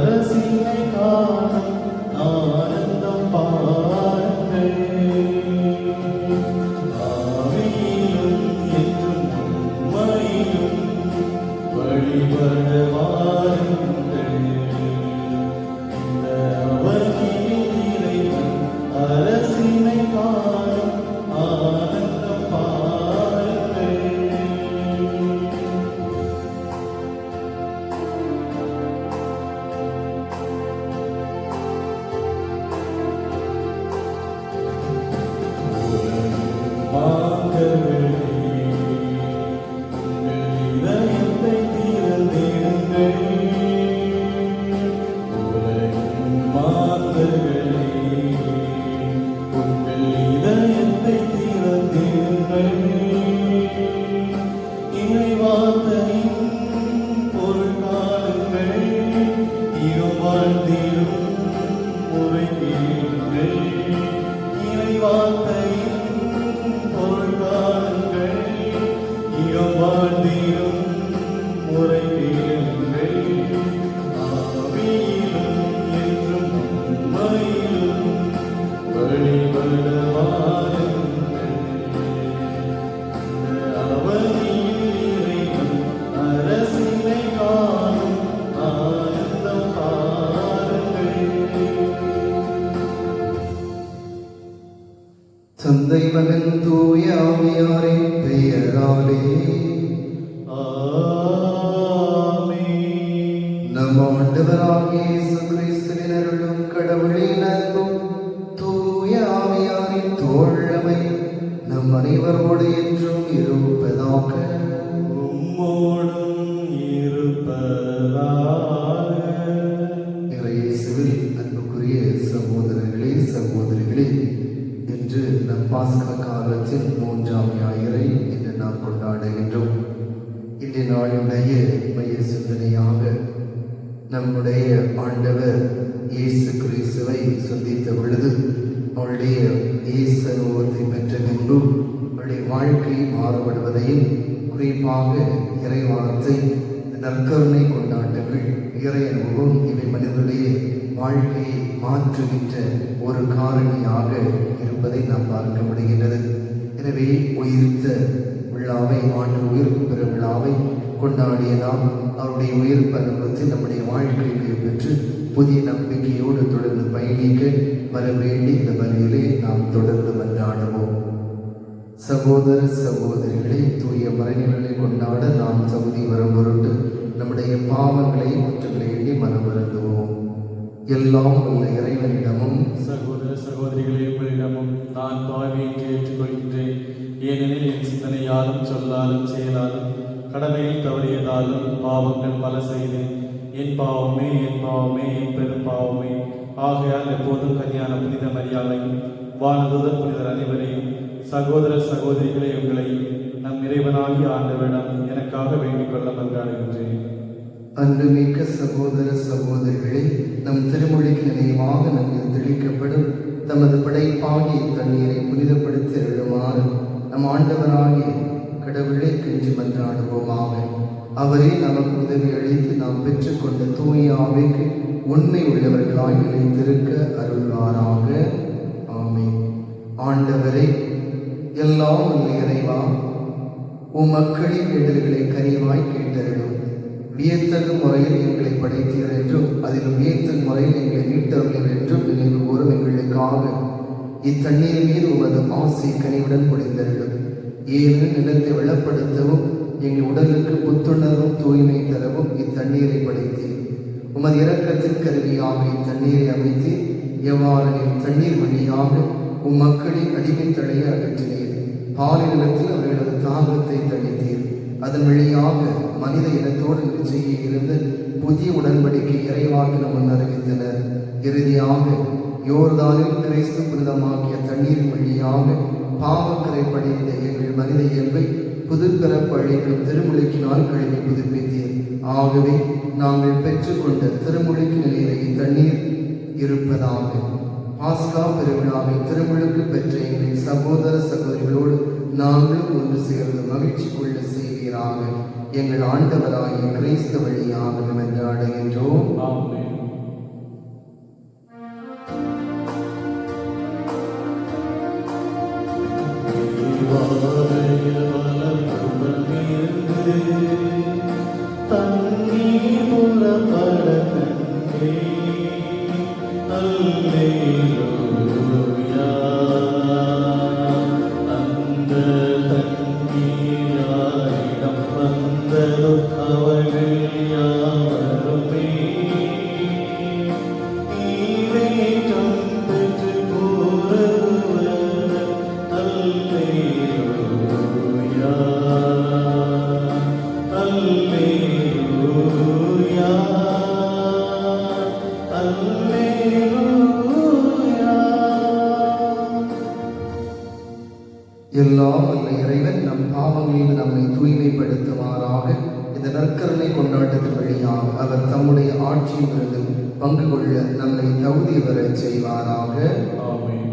அரசினை காணும் ஆனந்தம் பாருங்கள். ஆவியிலும் என்றும் உண்மையிலும் வழிபட வாருங்கள். இந்த அவனியில் இறைவன் அரசினை காணும் ஆனந்தம் பாருங்கள். மாந்தர்களே, உங்கள் இதயத்தை திறந்திடுங்கள். உலகின் மாந்தர்களே, உங்கள் இதயத்தை திறந்திடுங்கள். இறைவார்த்தையின் பொருள் காணுங்கள். வாழ்ந்திடும் முறை கேளுங்கள். இறைவார்த்தையின் பொருள் காணுங்கள். வாழ்ந்திடும் முறை கேளுங்கள். ஆவியிலும் என்றும் உண்மையிலும் வழிபட வாருங்கள். அவனியில் இறைவன் அரசினை காணும் ஆனந்தம் பாருங்கள். தந்தை மகன் தூய ஆவியாரின் பெயராலே நம் ஆண்டவராகிய இயேசு கிறிஸ்துவின் அருளும் கடவுளின் அன்பும் தூய ஆவியாரின் தோழமை நம் அனைவரோடு என்றும் இருப்பதாக. உம்மோடும் இருப்பதாக. இயேசுவில் அன்புக்குரிய சகோதரர்களே சகோதரிகளே, இன்று நம் பாஸ்கா காலத்தின் 3ஆம் ஞாயிறை இன்று நாம் கொண்டாடுகின்றோம். இன்றைய நாளுடைய மைய சிந்தனையாக நம்முடைய ஆண்டவர் இயேசு கிறிஸ்துவை சந்தித்த பொழுது அவருடைய இயேசு அனுபவத்தை பெற்ற பின்பு அவருடைய வாழ்க்கை மாறுபடுவதையும், குறிப்பாக இறைவார்த்தை, நற்கருணை கொண்டாட்டங்கள், இறை அனுபவம் இவை மனிதனுடைய வாழ்க்கையை மாற்றுகின்ற ஒரு காரணியாக இருப்பதை நாம் பார்க்க முடிகின்றது. எனவே உயிர்த்த விழாவை, ஆண்டு உயிர்ப்பு பெற விழாவை கொண்டாடிய நாம் அவருடைய உயிர்ப்பு அனுபவத்தை நம்முடைய வாழ்க்கையை பெற்று புதிய நம்பிக்கையோடு தொடர்ந்து பயணிக்க வர வேண்டி இந்த பலியிலே நாம் தொடர்ந்து மன்றாடுவோம். சகோதர சகோதரிகளை, தூய மறைநிலை கொண்டாட நாம் தகுதி வரும் பொருட்டு நம்முடைய பாவங்களை குற்றங்களை எண்ணி மனம் வருந்துவோம். எல்லாம் உள்ள இறைவனிடமும் சகோதர சகோதரிகளே, உங்களிடமும் நான் பாவியை ஏற்றுக்கொள்கின்றேன். ஏனெனில் என் சிந்தனையாலும் சொல்லாலும் செயலாலும் கடமையில் தவறியதாலும் பாவங்கள் பல செய்தேன். என் பாவமே, என் பாவமே, என் பெரும் பாவமே. ஆகையால் எப்போதும் கன்னியான புனித மரியாதையும் வானதூதர் புனிதர் அனைவரையும், சகோதர சகோதரிகளை உங்களையும் நம் இறைவனாகிய ஆண்டவரிடம் எனக்காக வேண்டிக் கொள்ள மன்றாடுகின்றேன். அன்புமிக்க சகோதர சகோதரிகளை, நம் திருமொழிக்கு நினைவாக நம்மில் தெளிக்கப்படும் தமது படைப்பாகிய தண்ணீரை புனிதப்படுத்தி எழுமாறு நம் ஆண்டவராகிய கடவுளை கெஞ்சி மன்றாடுவோமாக. அவரே நமக்கு உதவி அளித்து நாம் பெற்றுக்கொண்ட தூய ஆவிக்கு உண்மை உள்ளவர்களாய் நிலைத்திருக்க அருள்வாராக. ஆமென். ஆண்டவரே, எல்லாம் உள்ள இறைவா, உம் மக்களின் இடர்களை கனிவாய் கேட்டருளும். வியத்தகு முறையில் எங்களை படைத்தீர் என்றும் அதிலும் வியத்தகு முறையில் எங்களை மீட்டவர்கள் என்றும் நினைவு கூறும் எங்களுக்காக இத்தண்ணீர் மீது உமது ஆசை கனிவுடன் பொழிந்தருளும். ஏனெனில் நிலத்தை வெள்ளப்படுத்தவும் எங்கள் உடலுக்கு புத்துணர்வும் தூய்மை தரவும் இத்தண்ணீரை படைத்தீர். உமது இரக்கத்தின் கருவியாக இத்தண்ணீரை அமைத்து எவ்வாறு தண்ணீர் வழியாக உம் மக்களின் அடிமைத்தடையை அகற்றினீர். பாலினத்தில் அவர்களது தாகத்தை தணித்தீர். அதன் வழியாக மனித இனத்தோடு நிச்சய இருந்து புதிய உடன்படிக்கை இறைவாக்கின முன்னறிவித்தனர். இறுதியாக யோர்தானில் கிறிஸ்து புனிதமாக்கிய தண்ணீர் வழியாக பாவக்கரை படிந்த எங்கள் மனித இயல்பை புதுப்பிறப்பு அளிக்கும் திருமுழுக்கினால் கழுவி புதுப்பித்தீர். ஆகவே நாங்கள் பெற்றுக்கொண்ட திருமுழுக்கு நிலையில இத்தண்ணீர் இருப்பதாக. பாஸ்கா பெருவிழாவை திருமுழுக்கு பெற்ற எங்கள் சகோதர சகோதரிகளோடு நாங்களும் ஒன்று சேர்ந்து மகிழ்ச்சி கொள்ள செய்வீராக. எங்கள் ஆண்டவராகிய கிறிஸ்து வழியாக மன்றாடுகின்றோம். மீது நம்மை தூய்மைப்படுத்துவாராக. இந்த நற்கருணை கொண்டாட்டத்தின் வழியாக அவர் தம்முடைய ஆட்சியிலிருந்து பங்கு கொள்ள நம்மை தகுதி பெறச் செய்வாராக. ஆமென்.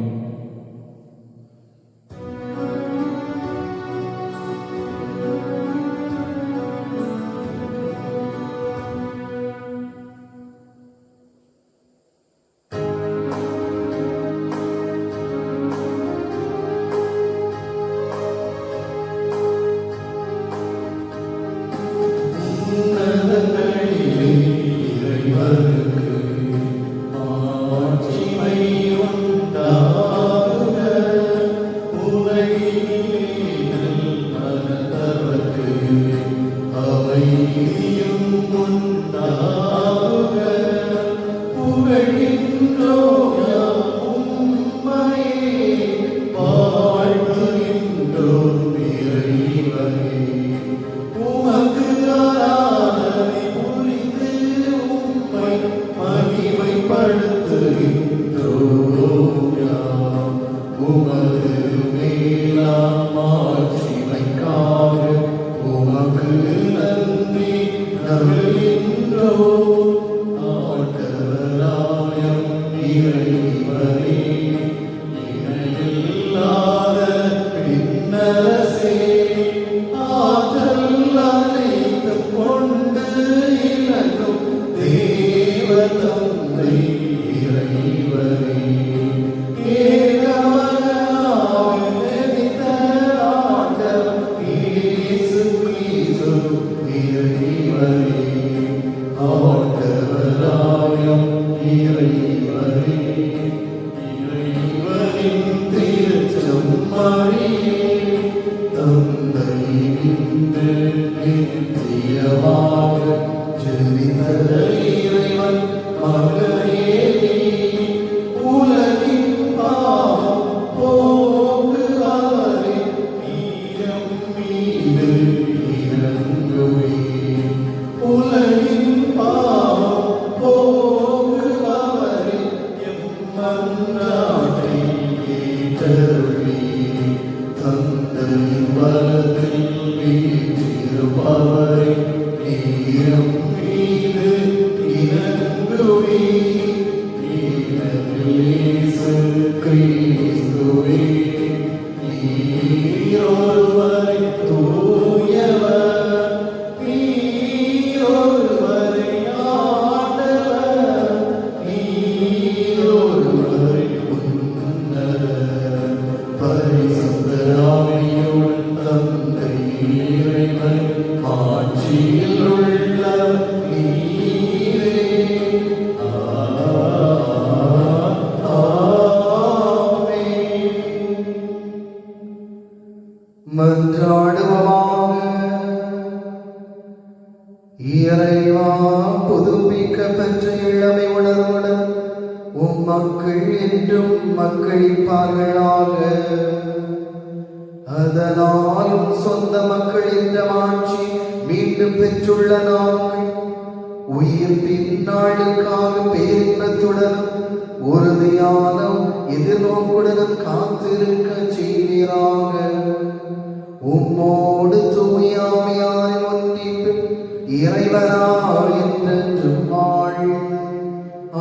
இறைவா, புதுப்பிக்கப்பெற்ற இளமை உணர்வுடன் மக்கள் என்றும் மக்களிப்பார்களாக. அதனாலும் சொந்த மக்கள் என்ற ஆட்சி மீண்டும் பெற்றுள்ள நாங்கள் உயிர்ப்பின் நாளுக்காக பேரின்பத்துடனும் உறுதியான எதிர்நோக்குடனும் காத்திருக்க செய்வீராக. உம்மோடு தூயாமையாய் ஒன்றிப்பு இறைவனாய் என்றென்றும் வாழ்ந்து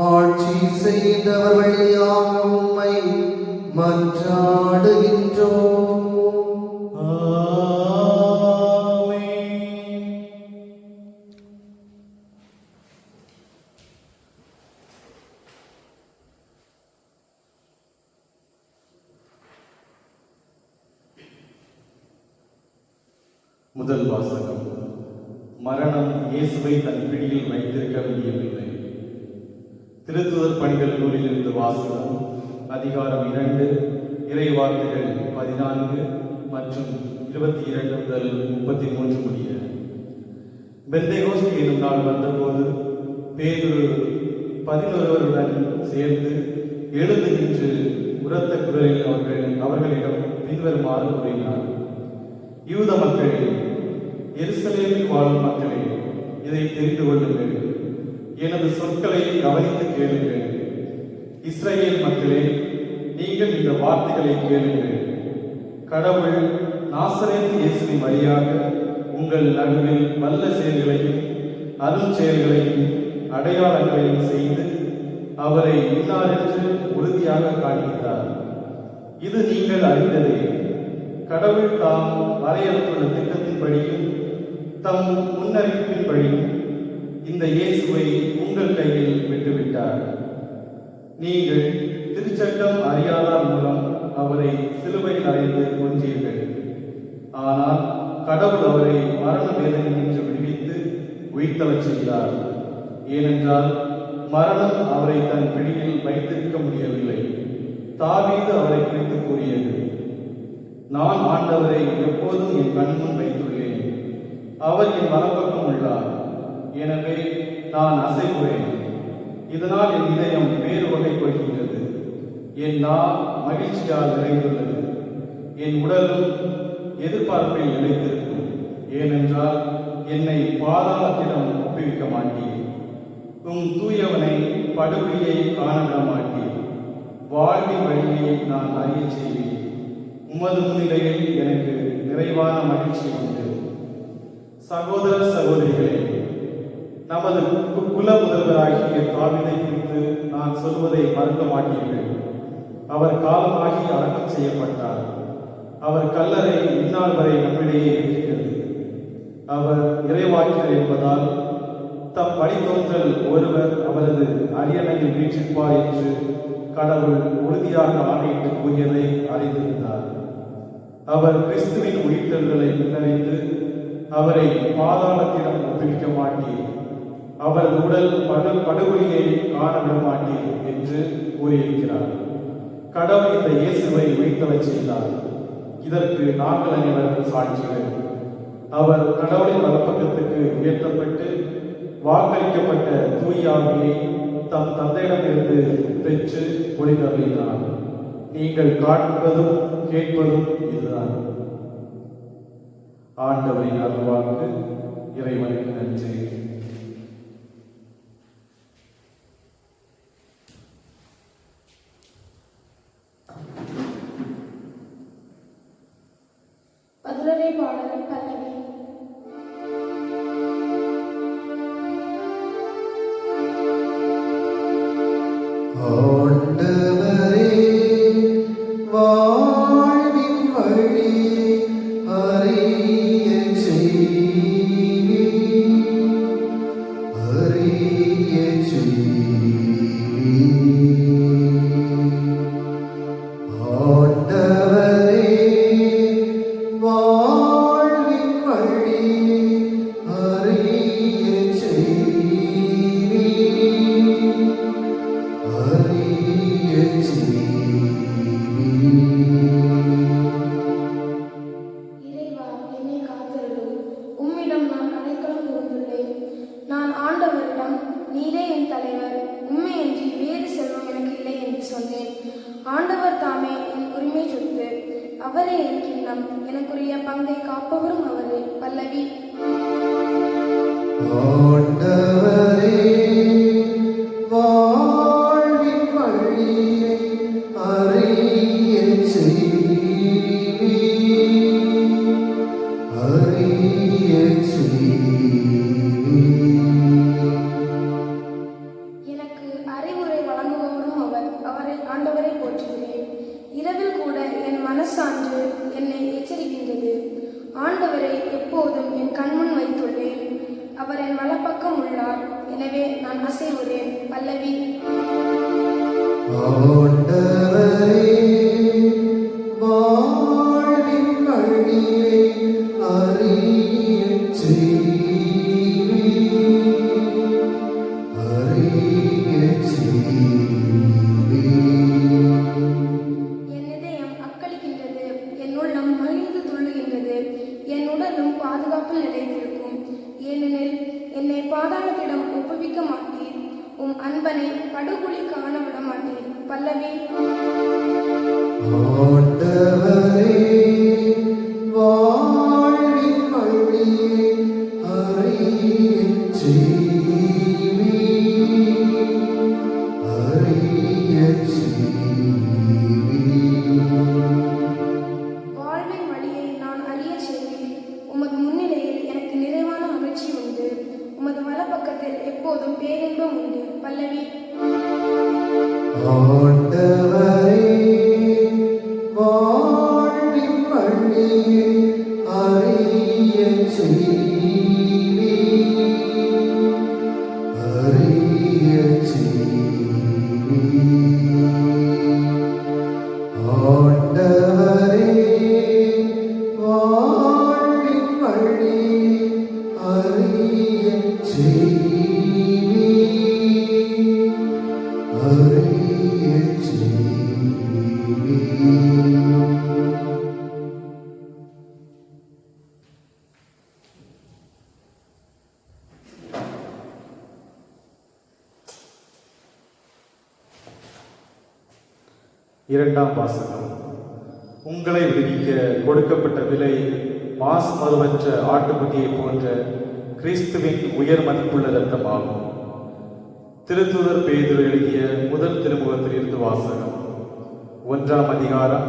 ஆட்சி செய்தவர் வழியாக உம்மை மன்றாடுகின்றோம். முதல் வாசகம். மரணம் இயேசுவை தன் பிடியில் வைத்திருக்க முடியவில்லை. திருத்துதர் பணிகள் நூலில் இருந்து வாசகம். அதிகாரம் 2, இறை வார்த்தைகள் 14 மற்றும் 22 முதல் 33 முடிய. பெந்தேகோஸ்து என்னும் நாள் வந்தபோது பேதுரு 11 சேர்ந்து எழுந்து நின்று உரத்த குரலில் அவர்களிடம் பின்வருமாறு கூறினார். யூத மக்களே, எருசலேமில் வாழும் மக்களே, இதை தெரிந்து கொள்ளுங்கள். எனது சொற்களை கவனித்து கேளுங்கள். இஸ்ரவேல் மக்களே, நீங்கள் இந்த வார்த்தைகளை கேளுங்கள். கடவுள் நாசரேத்து இயேசுவின் வழியாக உங்கள் நடுவில் வல்ல செயல்களையும் அருஞ்செயல்களையும் அடையாளங்களையும் செய்து அவரை இன்னார் என்று உறுதியாக காண்பித்தார். இது நீங்கள் அறிந்ததே. கடவுள் தாம் வரையறுத்துள்ள திட்டத்தின்படியும் தம் முன்னறிவிப்பின்படியும் இந்த இயேசுவை உங்கள் கையில் விட்டுவிட்டார். நீங்கள் திருச்சட்டம் அறியாதார் மூலம் அவரை சிலுவையில் அறைந்து கொன்றீர்கள். ஆனால் கடவுள் அவரை மரண வேதனை என்று விடுவித்து உயிர்த்தெழச் செய்தார். ஏனென்றால் மரணம் அவரை தன் பிடியில் வைத்திருக்க முடியவில்லை. தாவீது அவரை குறித்து கூறியது, நான் ஆண்டவரை எப்போதும் என் கண்முன் வைத்துள்ளேன். அவர் என் வலப்பக்கம் உள்ளார். எனவே நான் அசைவுறேன். இதனால் என் இதயம் வேறு வகை கொள்கின்றது. என் நாள் மகிழ்ச்சியால் நிறைந்துள்ளது. என் உடலும் எதிர்பார்ப்பில் நிலைத்திருக்கும். ஏனென்றால் என்னை பாதாளத்திடம் ஒப்புவிக்க மாட்டேன். உம் தூயவனை படுகொலியை காணவிட மாட்டேன். வாழ்வின் வழியை நான் அறிய செய்வேன். உமது முன்னிலையில் எனக்கு நிறைவான மகிழ்ச்சி உண்டு. சகோதர சகோதரிகளே, நமது குல முதல்வராகிய தாவீதை குறித்து நான் சொல்வதை மறுக்க மாட்டீர்கள். அவர் காலமாகி அடக்கம் செய்யப்பட்டார். அவர் கல்லறை இந்நாள் வரை நம்மிடையே இருக்கிறது. அவர் இறைவாக்கினர் என்பதால் தம் வழித்தோன்றல் ஒருவர் அவரது அரியணையில் வீற்றிருப்பார் என்று கடவுள் உறுதியாக ஆணையிட்டு கூறியதை அறிந்திருந்தார். அவர் கிறிஸ்துவின் உயிர்த்தெழுதலை முன்னறிந்து அவரை பாதாளத்திடம் ஒப்புவிக்க மாட்டேன், அவரது உடல் படுகொலியை காணவிட மாட்டேன் என்று கூறியிருக்கிறார். கடவுள் இந்த இயேசுவை உயிர்த்தெழச் செய்தார். இதற்கு நாங்கள் அனைவரும் சாட்சிகள். அவர் கடவுளின் வலப்பக்கத்துக்கு உயர்த்தப்பட்டு வாக்களிக்கப்பட்ட தூயாவியை தம் தந்தையிடமிருந்து பெற்று ஒளிதருளினார். நீங்கள் காண்பதும் கேட்பதும் இதுதான். ஆண்டவரின் அருள்வாக்கு. இறைவனுக்கு நன்றி. பதிலுரை பாடல் பல்லவி. ஆண்டவரே, வாழ்வின் வழியை அறியச் செய்வீர், அறியச் செய்வீர். ஆண்டவரே, வாழ்வின் வழியை அறியச் செய்வீர், அறியச் செய்வீர். இறைவா, என்னை காத்தருளும். உம்மிடம் நான் அடைக்கலம் புகுந்துள்ளேன். நான் ஆண்டவரிடம், நீரே என் தலைவர், உம்மையன்றி வேறு செல்வம் எனக்கு இல்லை என்று சொன்னேன். ஆண்டவர் தாமே என் உரிமை சொத்து, அவரே என் கிண்ணம், எனக்குரிய பங்கை காப்பவரும் அவரே. பல்லவி. ஆண்டவரே, வாழ்வின் வழியை அறியச் செய்வீர், அறியச் செய்வீர். எனக்கு அறிவுரை வழங்குபவரும் அவர், ஆண்டவரை போற்றுகிறேன். இரவில் கூட என் மனசான்று என்னை எச்சரிக்கின்றது. ஆண்டவரை எப்போதும் என் கண்முன் வைத்துள்ளேன். அவர் என் வலப்பக்கம் உள்ளார். எனவே நான் அசைவுறேன். பல்லவி. ஆண்டவரே, வாழ்வின் வழியை அறியச் செய்வீர், அறியச் செய்வீர். என் இதயம் அக்களிக்கின்றது, என் உள்ளம் மகிழ்ந்து துள்ளுகின்றது, என் உடலும் பாதுகாப்பில் நிலைத்திருக்கும். ஏனெனில் என்னை பாதாளத்திடம் ஒப்புவிக்க மாட்டீர், உம் அன்பனை படுகொலி காணவிட மாட்டீர். பல்லவி. ஆண்டவரே, வாழ்வின் வழியை அறியச் செய்வீர், அறியச் செய்வீர். வாழ்வின் வழியை நான் ஆண்டவரே வாழ்வின் வழியை அறியச் செய்வீர், அறியச் செய்வீர். ஆண்டவரே வாழ்வின் வழியை அறியச் செய்வீர், அறியச் செய்வீர். இரண்டாம் வாசகம். உங்களை விடுவிக்க கொடுக்கப்பட்ட விலை மாசு மறுவற்ற ஆட்டுக்குட்டியை போன்ற கிறிஸ்துவின் உயர் மதிப்புள்ள இரத்தமாகும். திருத்தூதர் பேதுரு எழுதிய முதல் திருமுகத்திலிருந்து வாசகம். 1ஆம் அதிகாரம்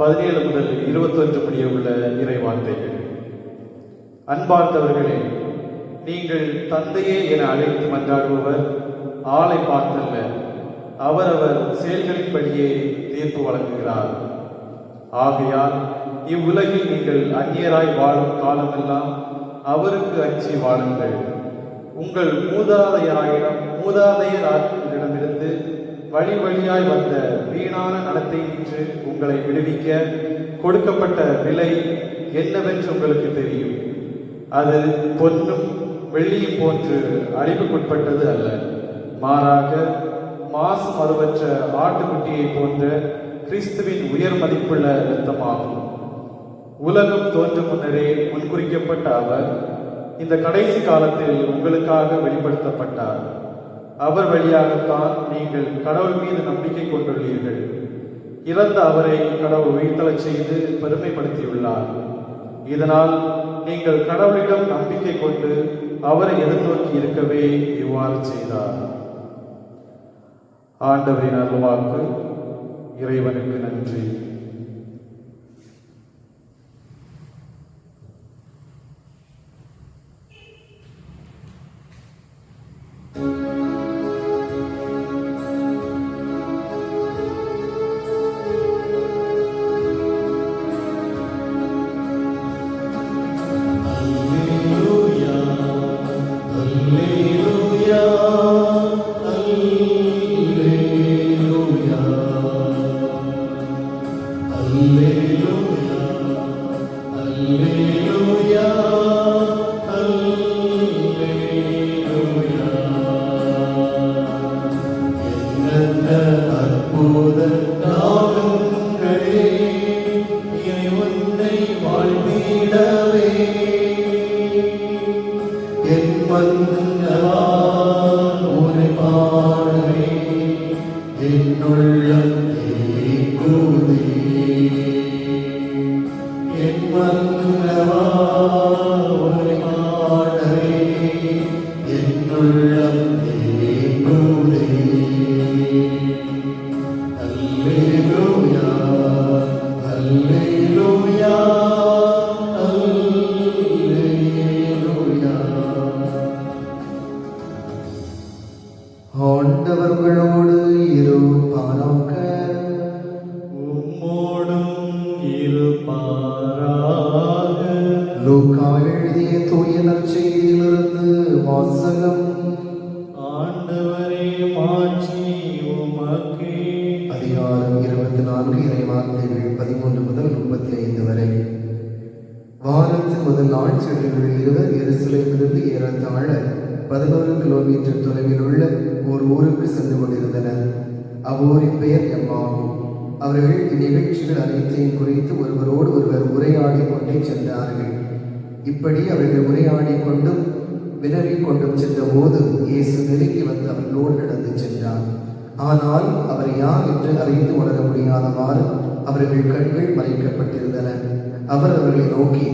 17 முதல் 21 முடிய உள்ள இறை வார்த்தைகள். அன்பார்ந்தவர்களே, நீங்கள் தந்தையே என அழைத்து மன்றாடுபவர் ஆளை பார்த்தல்ல, அவரவர் செயல்களின்படியே தீர்ப்பு வழங்குகிறார். ஆகையால் இவ்வுலகில் நீங்கள் அந்நியராய் வாழும் காலமெல்லாம் அவருக்கு அஞ்சி வாழுங்கள். உங்கள் மூதாதையரிடமிருந்து வழி வழியாய் வந்த வீணான நடத்தை நின்று உங்களை விடுவிக்க கொடுக்கப்பட்ட விலை என்னவென்று உங்களுக்கு தெரியும். அது பொன்னும் வெள்ளியும் போன்று அழிவுக்குட்பட்டது அல்ல, மாறாக மாசு மறுவற்ற ஆட்டுக்குட்டியை போன்ற கிறிஸ்துவின் உயர் மதிப்புள்ள இரத்தமாகும். உலகம் தோன்றும் முன்னரே முன்குறிக்கப்பட்ட அவர் இந்த கடைசி காலத்தில் உங்களுக்காக வெளிப்படுத்தப்பட்டார். அவர் வழியாகத்தான் நீங்கள் கடவுள் மீது நம்பிக்கை கொண்டுள்ளீர்கள். இறந்த அவரை கடவுள் உயிர்த்தெழச் செய்து பெருமைப்படுத்தியுள்ளார். இதனால் நீங்கள் கடவுளிடம் நம்பிக்கை கொண்டு அவரை எதிர்நோக்கி இருக்கவே இவ்வாறு செய்தார். ஆண்டவரின் அருள்வாக்கு. இறைவனுக்கு நன்றி. ஆண்டவர்களோடு இருப்பாராக. உம்மோடும் இருப்பாராக. லூக்கா எழுதிய தூய நற்செய்தியிலிருந்து வாசகம். ஆண்டவரே, மாட்சி உமக்கே. அதிகாரம் 24 இறைவார்த்தைகள் 13 முதல் 35 வரை. வாரத்தின் முதல் நாள் செடிகளில் இருவர் எருசலேமிலிருந்து ஏறத்தாழ 11 கிலோமீட்டர் தொலைவில் உள்ள ஒரு ஊருக்கு சென்று கொண்டிருந்தனர். அவ்வூரின் பெயர் எம்மாவும். அவர்கள் இந்நிகழ்ச்சிகள் அனைத்தையும் குறித்து ஒருவரோடு ஒருவர் உரையாடி கொண்டே சென்றார்கள். இப்படி அவர்கள் உரையாடி கொண்டும் வினவிக் கொண்டும் சென்ற போது இயேசு நெருங்கி வந்து அவர்களோடு நடந்து சென்றார். ஆனால் அவர் யார் என்று அறிந்து உணர முடியாதவாறு அவர்கள் கண்கள் மறைக்கப்பட்டிருந்தன. அவர் அவர்களை நோக்கி,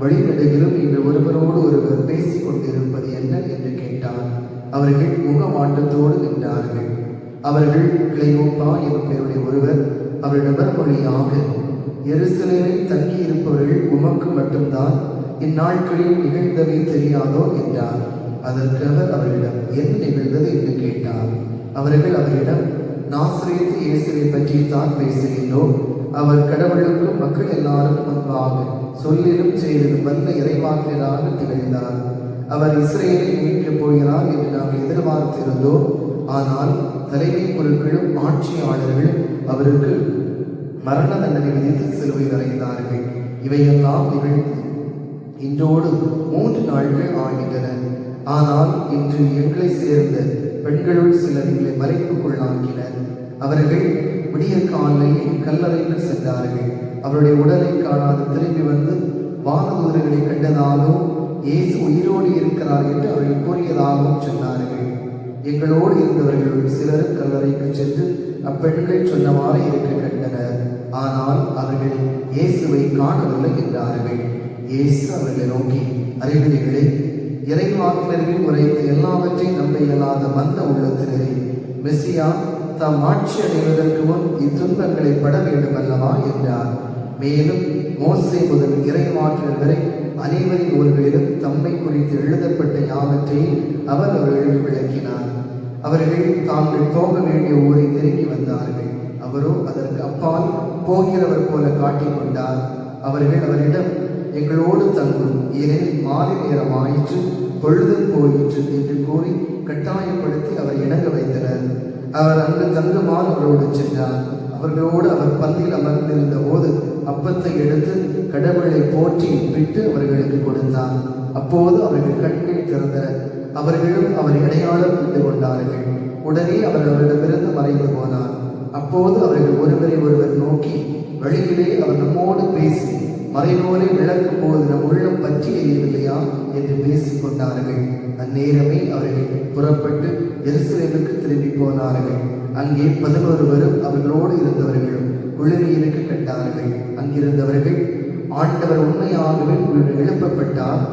வழிநடுகிலும் நீங்கள் ஒருவரோடு ஒருவர் பேசிக் கொண்டிருப்பது என்ன என்று கேட்டார். அவர்கள் முகமாட்டத்தோடு நின்றார்கள். அவர்கள் கிளையோப்பா எனும் பெயருடைய ஒருவர் அவரிடம் மொழியாக, எருசலேமில் தங்கியிருப்பவர்கள் உமக்கு மட்டும்தான் இந்நாட்களில் நிகழ்ந்தவை தெரியாதோ என்றார். அதற்கு அவர் அவரிடம் என்ன நிகழ்ந்தது என்று கேட்டார். அவர்கள் அவரிடம், நாசரேத்து இயேசுவை பற்றி தான் பேசுகின்றோம். அவர் கடவுளுக்கும் மக்கள் எல்லாருக்கும் முன்பாக சொல்லிலும் செய்திலும் வல்ல இறைவாக்கினராக திகழ்ந்தார். அவர் இஸ்ரேலை மீட்கப் போகிறார் என்று நாங்கள் எதிர்பார்த்திருந்தோம். ஆனால் தலைமை குருக்களும் ஆட்சியாளர்களும் அவருக்கு மரண தண்டனை விதித்து சிலுவையில் அறைந்தார்கள். இவையெல்லாம் நிகழ்ந்து இன்றோடு 3 நாட்கள் ஆகின்றன. ஆனால் இன்று எங்களை சேர்ந்த பெண்களுள் சிலர் எங்களை மறைப்புக்குள்ளாக்கினர். அவர்கள் விடிய காலையில் கல்லறைக்கு சென்றார்கள். அவருடைய உடலை காணாது திரும்பி வந்து வானதூதர்களை கண்டதாகவும் இயேசு உயிரோடு இருக்கிறார் என்று அவர்கள் கூறியதாகவும் சொன்னார்கள். எங்களோடு இருந்தவர்கள் சிலர் கல்லறைக்கு சென்று அப்பெண்கள் சொன்னவாறு இருக்க கண்டனர். ஆனால் அவர்கள் இயேசுவை காணவில்லை என்றார்கள். இயேசு அவர்களை நோக்கி, அறிவிலிகளே, இறைவாக்கினர்கள் உரைத்து எல்லாவற்றையும் நம்ப இயலாத மந்த உள்ளத்தினரே, மெசியா தாம் ஆட்சி அடைவதற்கு முன் இத்துன்பங்களை பட வேண்டும் அல்லவா என்றார். மேலும் மோசே முதல் இறைவாக்கினர் வரை அனைவரின் நூல்களிலும் தம்மை குறித்து எழுதப்பட்ட யாவற்றையும் அவர் அவர்களுக்கு விளக்கினார். அவர்கள் தாங்கள் போக வேண்டிய ஊரை திரும்பி வந்தார்கள். அவரோ அதற்கு அப்பால் போகிறவர் போல காட்டிக்கொண்டார். அவர்கள் அவரிடம், எங்களோடு தங்கும், ஏனெனில் மாலை நேரம் ஆயிற்று, பொழுது போயிற்று என்று கூறி கட்டாயப்படுத்தி அவர் இணங்க வைத்தனர். அவர் அங்கு தங்குமாறு அவரோடு சென்றார். அவர்களோடு அவர் பந்தியில் அமர்ந்திருந்த போது அப்பத்தை எடுத்து கடவுளை போற்றி பிட்டு அவர்களுக்கு கொடுத்தார். அப்போது அவர்கள் கண்கள் திறந்தனர். அவர்களும் அவர் அடையாளம் கண்டு கொண்டார்கள். உடனே அவர் அவரிடமிருந்து மறைந்து போனார். அப்போது அவர்கள் ஒருவரை ஒருவர் நோக்கி, வழியிலே அவர் நம்மோடு பேசி மறைநூலை விளக்கும் போது நம் உள்ளம் பற்றி எரியவில்லையா என்று பேசிக் கொண்டார்கள். அந்நேரமே அவர்கள் புறப்பட்டு எருசலேமுக்கு திரும்பி போனார்கள். அங்கே 11 அவர்களோடு இருந்தவர்களும் குழுமியிருக்க கண்டார்கள். அங்கிருந்தவர்கள், ஆண்டவர் உண்மையாகவே எழுப்பப்பட்டார்,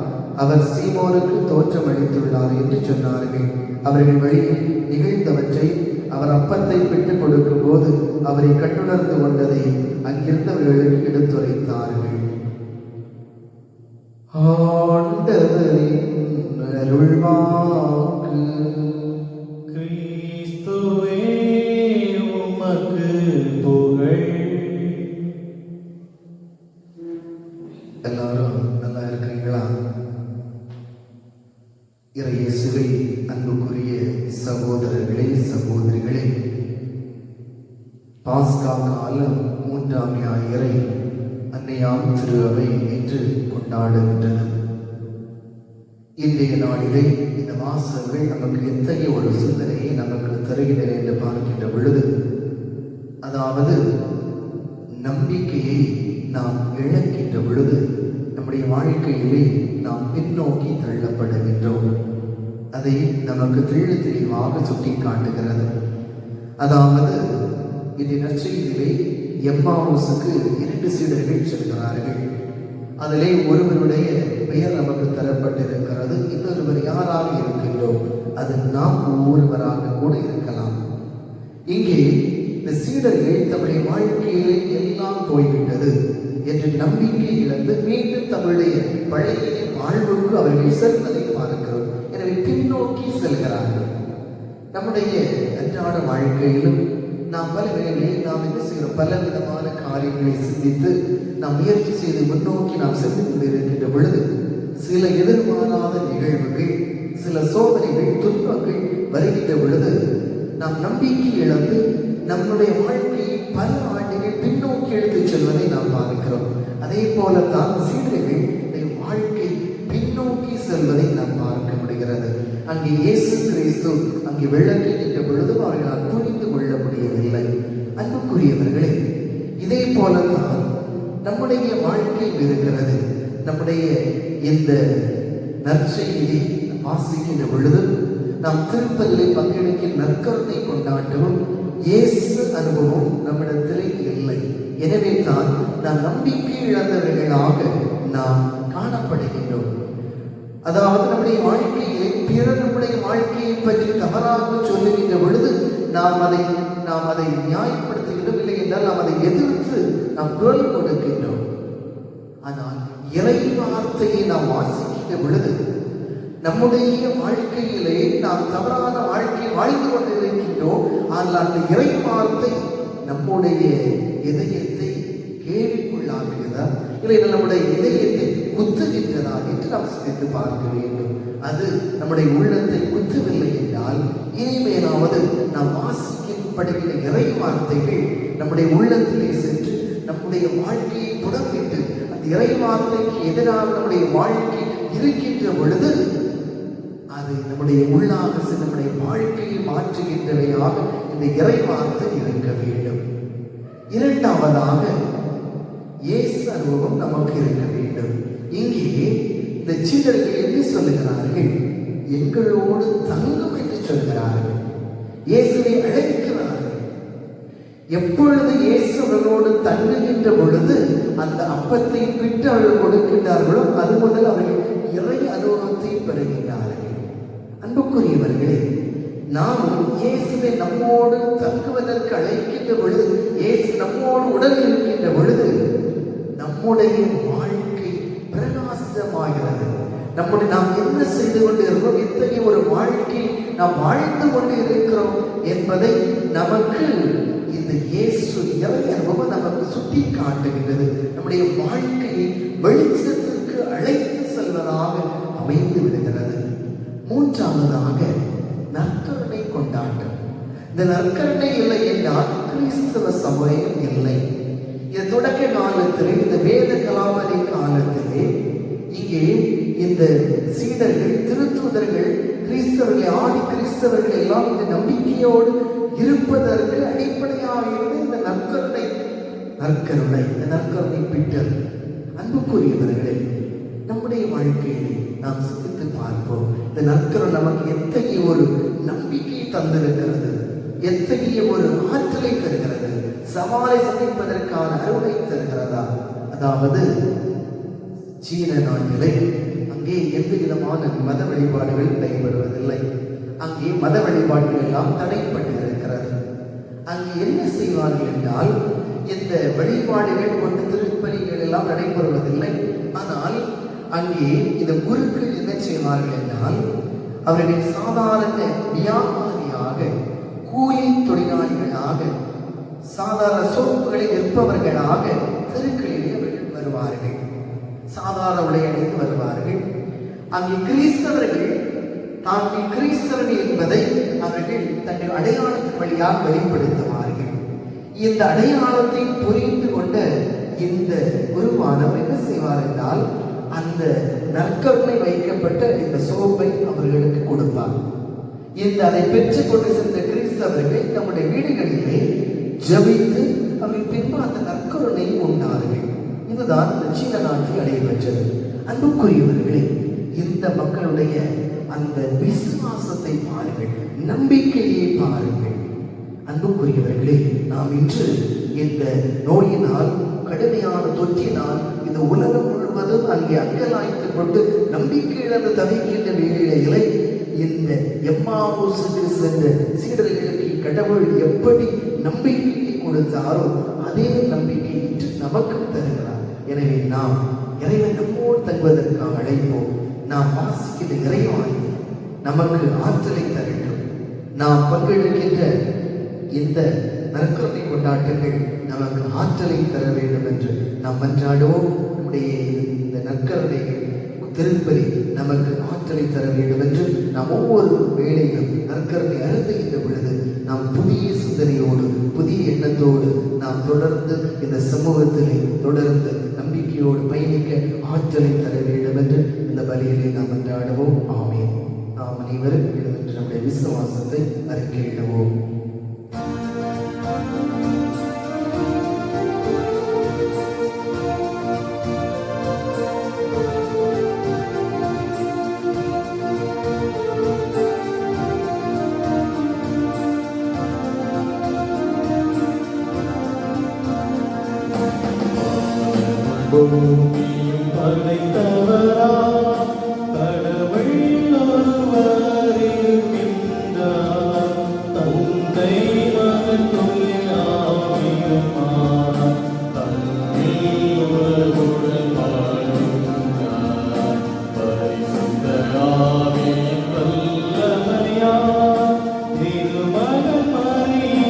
அவர் சீமோனுக்கு தோற்றம் அளித்துள்ளார் என்று சொன்னார்கள். அவர்கள் வழியில் நிகழ்ந்தவற்றை, அவர் அப்பத்தை பெற்றுக் கொடுக்கும் போது அவரை கண்டுணர்ந்து கொண்டதை அங்கிருந்தவர்களுக்கு எடுத்துரைத்தார்கள். ஆண்டவரின் அருள்வாக்கு. கிறிஸ்துவே உமக்கு புகழ். எல்லாரும் நல்லா இருக்கிறீங்களா? இறையேசுவை அன்புக்குரிய சகோதரர்களே, சகோதரிகளே, பாஸ்கா காலம் 3ஆம் ஞாயிறை அன்னையாம் திரு அவை என்று கொண்டாடுகின்றது. இன்றைய நாளிலே இந்த வாசகங்கள் நமக்கு எத்தகைய ஒரு சிந்தனையை நமக்கு தருகின்றன என்று பார்க்கின்ற பொழுது, அதாவது நம்பிக்கையை நாம் இழக்கின்ற பொழுது நம்முடைய வாழ்க்கையிலே நாம் பின்னோக்கி தள்ளப்படுகின்றோம். அதை நமக்கு தெளிவாக சுட்டி காட்டுகிறது. அதாவது இந்த நற்செய்தியிலே எம்மாவுசுக்கு 2 சீடர்கள் செல்கிறார்கள். அதிலே ஒருவருடைய பெயர் நமக்கு தரப்பட்டிருக்கிறது. இன்னொருவர் யாராக இருக்கின்றோம்? அது நாம் ஒவ்வொருவராக கூட இருக்கலாம். இங்கே இந்த சீடர்கள் தம்முடைய வாழ்க்கையிலே எல்லாம் போய்விட்டது என்று நம்பிக்கை இழந்து மீண்டும் தம்முடைய பழைய வாழ்வுக்கு அவர்கள் செல்வதை பார்க்கிறோம். எனவே பின்னோக்கி செல்கிறார்கள். நம்முடைய அன்றாட வாழ்க்கையிலும் நாம் பல வேளைகளில் நாம் என்ன செய்கிறோம்? பல விதமான காரியங்களை சிந்தித்து நாம் முயற்சி செய்து முன்னோக்கி நாம் சென்று கொண்டிருக்கின்ற பொழுது சில எதிர்பாராத நிகழ்வுகள், சில சோதனைகள், துன்பங்கள் வருகின்ற பொழுது நாம் நம்பிக்கை இழந்து நம்முடைய வாழ்க்கையை பல ஆண்டுகள் பின்னோக்கி எடுத்துச் செல்வதை நாம் பார்க்கிறோம். அதே போலத்தான் சீடர்கள் வாழ்க்கை பின்னோக்கி செல்வதை நாம் பார்க்க முடிகிறது. அங்கே இயேசு கிறிஸ்து அங்கே விளக்குகின்ற பொழுது அவர்களால் புரிந்து கொள்ள முடியவில்லை. அன்புக்குரியவர்களே, இதே போலத்தான் நம்முடைய வாழ்க்கை இருக்கிறது. நம்முடைய இந்த நற்செய்தியை வாசிக்கின்ற பொழுது நாம் திருப்பதிலே பங்கெடுக்கிற நற்கருணை கொண்டாட்டமும் இயேசு அனுபவம் நம்மிடத்திலே இல்லை. எனவே தான் நாம் நம்பிக்கை இழந்தவர்களாக நாம் காணப்படுகின்றோம். அதாவது நம்முடைய வாழ்க்கையிலே பிறர் நம்முடைய வாழ்க்கையை பற்றி தவறாக சொல்லுகின்ற பொழுது நாம் அதை நியாயப்படுத்துகின்றோம். இல்லை என்றால் நாம் அதை எதிர்த்து நாம் குரல் கொடுக்கின்றோம். ஆனால் இறை வார்த்தையை நாம் வாசிக்கின்ற பொழுது நம்முடைய வாழ்க்கையிலே நாம் தவறான வாழ்க்கை வாழ்ந்து கொண்டிருக்கின்றோம். ஆனால் அந்த இறை வார்த்தை நம்முடைய இதயத்தை கேள்விக்குள்ளாகிறதா இல்லை நம்முடைய இதயத்தை குத்துகின்றதா என்று நாம் சிந்தித்து பார்க்க வேண்டும். அது நம்முடைய உள்ளத்தை குத்தவில்லை என்றால் இனிமேலாவது நாம் வாசிக்கப்படுகிற இறை வார்த்தைகள் நம்முடைய உள்ளத்திலே சென்று நம்முடைய வாழ்க்கையை தொடர்ந்து அந்த இறை வார்த்தைக்கு எதிராக நம்முடைய வாழ்க்கை இருக்கின்ற பொழுது அது நம்முடைய உள்ளாக நம்முடைய வாழ்க்கையை மாற்றுகின்றவையாக இந்த இறை வார்த்தை இருக்க வேண்டும். இரண்டாவதாக இயேசு அனுபவம் நமக்கு இருக்க வேண்டும். இங்கே இந்த சீடர்கள் என்று சொல்லுகிறார்கள், எங்களோடு தங்கும் என்று சொல்கிறார்கள். இயேசுவை அழைக்கிறார்கள். எப்பொழுது இயேசு அவர்களோடு தங்குகின்ற பொழுது அந்த அப்பத்தை பிட்டு அவர்கள் கொடுக்கின்றார்களோ அது முதல் அவர்கள் இறை அனுபவத்தை பெறுகின்றார்கள். அன்புக்குரியவர்களே, நாம் இயேசுவை நம்மோடு தங்குவதற்கு அழைக்கின்ற பொழுது, இயேசு நம்மோடு உடன் இருக்கின்ற பொழுது நம்முடைய வாழ்க்கை பிரகாசமாகிறது. நாம் என்ன செய்து கொண்டு இருக்கிறோம், இத்தகைய ஒரு வாழ்க்கை நாம் வாழ்ந்து கொண்டு இருக்கிறோம் என்பதை நமக்கு இந்த இயேசு இறை அனுபவம் நமக்கு சுட்டி காட்டுகின்றது. நம்முடைய வாழ்க்கையை வெளிச்சத்திற்கு அழைத்து செல்வதாக அமைந்து விடுகிறது. மூன்றாவதாக நற்கருணை கொண்டாட்டம். இந்த நற்கருணை இல்லை என்றால் கிறிஸ்தவ சமயம் இல்லை. இந்த தொடக்க காலத்திலே, இந்த வேத கலாபதி காலத்திலே இங்கே இந்த சீடர்கள், திருத்தூதர்கள், கிறிஸ்தவர்களை, ஆதி கிறிஸ்தவர்கள் எல்லாம் இந்த நம்பிக்கையோடு இருப்பதற்கு அடிப்படையாக இருந்த இந்த நற்கருணை இந்த நற்கருணை பிட்டல். அன்புக்குரியவர்களே, நம்முடைய வாழ்க்கையிலே நாம் சிந்தித்து பார்ப்போம். இந்த நற்கருணை நமக்கு எத்தகைய ஒரு நம்பிக்கையை தந்திருக்கிறது, எத்தகைய ஒரு ஆற்றலை தருகிறது, சவாலை சந்திப்பதற்கான அருளை தருகிறதா? அதாவது சீன நாட்டிலே அங்கே எந்த விதமான மத வழிபாடுகள் நடைபெறுவதில்லை. அங்கே மத வழிபாடுகள் எல்லாம் தடைப்பட்டு இருக்கிறது. அங்கே என்ன செய்வார்கள் என்றால், இந்த வழிபாடுகள் கொண்டு திருப்பலிகள் எல்லாம் நடைபெறுவதில்லை. ஆனால் அங்கே இந்த குருக்கள் என்ன செய்வார்கள் என்றால், அவர்கள் சாதாரண வியாபாரியாக, கூலி தொழிலாளிகளாக, சாதாரண சொற்புகளில் இருப்பவர்களாக தெருக்களிலே அவர்கள் வருவார்கள். சாதாரண உடையணிந்து வருவார்கள். அங்கே கிறிஸ்தவர்கள் தாங்கள் கிறிஸ்தவர்கள் என்பதை அவர்கள் தங்கள் அடையாளத்தின் வழியாக வெளிப்படுத்துவார்கள். இந்த அடையாளத்தை புரிந்து கொண்ட இந்த குருவானவர் என்ன செய்வார் என்றால், அந்த நற்கருணை வைக்கப்பட்ட இந்த சோப்பை அவர்களுக்கு கொடுப்பார். அதை பெற்றுக் கொண்டு சென்ற கிறிஸ்தவர்கள் தம்முடைய வீடுகளிலே ஜபித்து அவர்கள் பின்பு அந்த நற்கருணையை உண்டார்கள். இதுதான் இந்த சீன நாட்டில் நடைபெற்றது. அன்புக்குரியவர்களே, இந்த மக்களுடைய அந்த விசுவாசத்தை பாருங்கள், நம்பிக்கையை பாருங்கள். அன்புக்குரியவர்களே, நாம் இன்று இந்த நோயினால், கடுமையான தொற்றினால் இந்த உலகம் முழுவதும் அங்கே அங்கலாய்த்துக் கொண்டு நம்பிக்கை இழந்து தவிக்கின்ற வேளையிலே இந்த எம்மாவூசுக்கு சென்ற சீடர்களுக்கு கடவுள் எப்படி நம்பிக்கையை கொடுத்தாரோ அதே நம்பிக்கை இன்று நமக்கு தருகிறார். எனவே நாம் இறைவன் நம்மோடு தங்குவதற்காக அழைப்போம். நாம் வாசிக்கிற இறைவாய் நமக்கு ஆற்றலை தரட்டும். நாம் பங்கெடுக்கின்ற இந்த நற்கருணை கொண்டாட்டங்கள் நமக்கு ஆற்றலை தர வேண்டும் என்று நாம் மன்றாடுவோம். நம்முடைய இந்த நற்கருணைகள் திருப்பலி நமக்கு ஆற்றலை தர வேண்டும் என்று நாம் ஒவ்வொரு வேளையிலும் நற்கருணை அருந்துகின்ற பொழுது நாம் புதிய சிந்தனையோடு, புதிய எண்ணத்தோடு நாம் தொடர்ந்து இந்த சமூகத்திலே தொடர்ந்து நம்பிக்கையோடு பயணிக்க ஆற்றலை தர வேண்டும் என்று இந்த பலியிலே நாம் மன்றாடுவோம். ஆமென். நாம் அனைவரும் எழுந்து நம்முடைய விசுவாசத்தை அறிக்கையிடுவோம். பூமியும் படைத்தவரா கடவுள் ஒருவர் இருக்கின்றார். தந்தை மகன் தூய ஆவியுமாய் தன்னில் உறவுடன் வாழ்கின்றார். பரிசுத்த ஆவியின் வல்லமையால் திருமகன் மரியாதை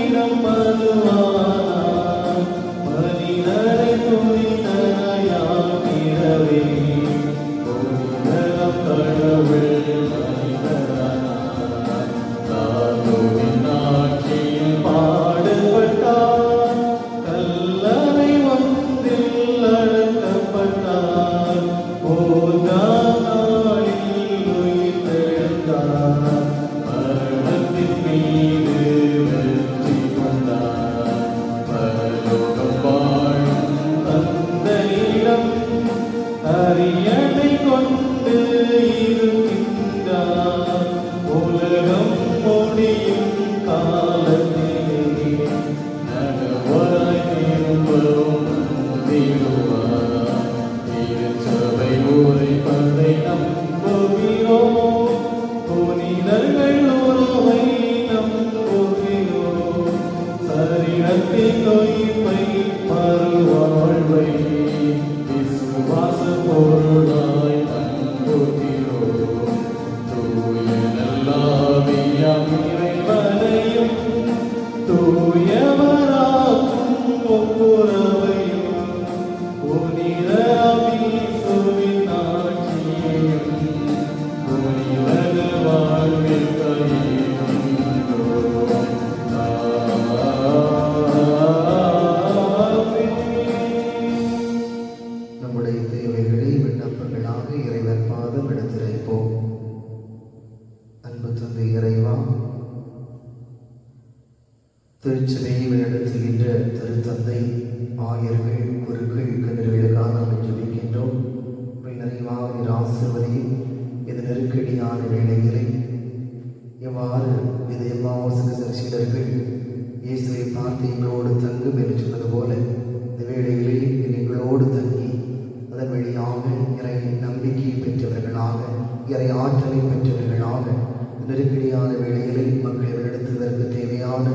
பலவீனத்தின் நோய்மை மறுவாழ்வை விசுவாச பொருளாய் தன்போதிரோ தூய நல்லாவியாம் இறைவனையும் தூயவராக்கும் ஒப்புரவையும் புனிதராம் இயேசுவின் ஆட்சியையும் புனிதர வாழ்வில் கையேந்துகிறோம். நம்முடைய தேவைகளை விண்ணப்பங்களாக இறைவர் பாதம் எடுத்துரைப்போம். அன்பு தந்தை இறைவா, திருச்சபையை வழிநடத்துகின்ற திருத்தந்தை, ஆயர்கள், குருக்கள், கதிர்களுக்காக நாம் ஜெபிக்கின்றோம். நிறைவாக நீர் ஆசீர்வதியும் இந்த நெருக்கடியான வேளைகளை எவ்வாறு இது எல்லா சீடர்கள் இயேசுவை பார்த்து எங்களோடு தங்கும் என்று சொன்னது போல இந்த வேளைகளில் எங்களோடு தங்கி அதன் வழியாக இறை நம்பிக்கை பெற்றவர்களாக, இறை ஆற்றலை பெற்றவர்களாக நெருக்கடியான வேளைகளில் மக்களை வழிநடத்துவதற்கு தேவையான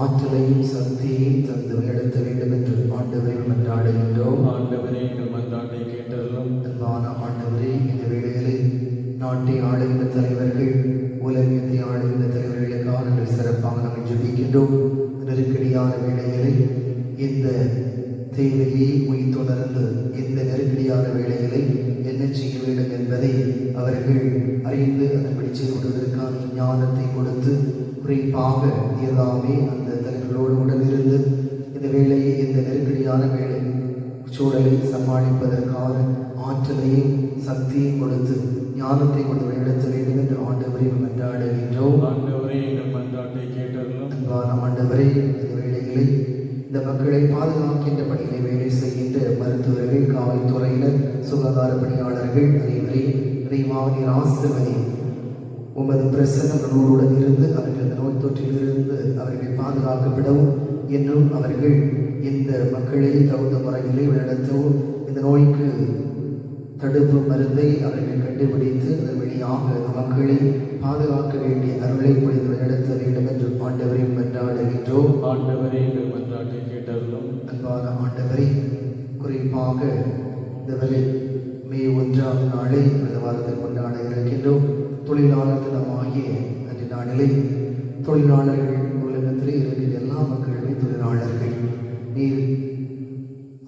ஆற்றலையும் சக்தியையும் தந்து வழிநடத்த வேண்டும் என்று ஆண்டவரை மன்றாடுகின்றோம். ஆண்டவரே, எங்கள் மன்றாட்டை கேட்டருளும். அன்பான ஆண்டவரே, இந்த வேளைகளில் நாட்டை ஆளுகின்ற தலைவர்கள், உலகத்தை ஆளுகின்ற தலைவர்களுக்காக நாங்கள் சிறப்பாக நாங்கள் ஜெபிக்கின்றோம். நெருக்கடியான வேளைகளில் இந்த தேவையை உயிர் தொடர்ந்து இந்த நெருக்கடியான வேளைகளை என்ன செய்ய வேண்டும் என்பதை அவர்கள் அறிந்து அதன்படி செய்து கொள்வதற்கான ஞானத்தை கொடுத்து குறிப்பாக எல்லாமே அந்த தலைவர்களோடு உடனிருந்து இந்த வேலையை, இந்த நெருக்கடியான வேலை சூழலை சமாளிப்பதற்கான ஆற்றலையும் சக்தியும் கொடுத்து ஞானத்தை கொண்டு வழிநடத்த வேண்டும் என்று ஆண்டவரை மன்றாடுகின்றோம். ஆண்டவரே, எங்கள் மன்றாட்டை கேட்டருளும். அன்பான ஆண்டவரே, இந்த வேளைகளை இந்த மக்களை பாதுகாக்கின்ற பணிகளை வேலை செய்கின்ற மருத்துவர்கள், காவல்துறையினர், சுகாதார பணியாளர்கள் அனைவரையும் நிறைவாக நீர் ஆசீர்வதி. உமது பிரசன்னங்களுடன் இருந்து அவர்கள் இந்த நோய் தொற்றிலிருந்து அவர்கள் பாதுகாக்கப்படவும், இன்னும் அவர்கள் இந்த மக்களை தகுந்த முறையிலே வழிநடத்தவும், இந்த நோய்க்கு தடுப்பு மருந்தை அவர்கள் கண்டுபிடித்து அதன் வழியாக மக்களை பாதுகாக்க வேண்டிய அருளை புரிந்து வழிநடத்த வேண்டும் என்று ஆண்டவரை மன்றாடுகின்றோம். ஆண்டவரே, எங்கள் மன்றாட்டை கேட்டருளும். அன்பான ஆண்டவரை, குறிப்பாக இந்த மே 1ஆம் நாளை இந்த வாரத்தில் கொண்டாட இருக்கின்றோம். தொழிலாளர் தினமாகிய அந்த நாளிலே தொழிலாளர்கள் உலகத்திலே இருக்கிற எல்லா மக்களுமே தொழிலாளர்கள் நீர்.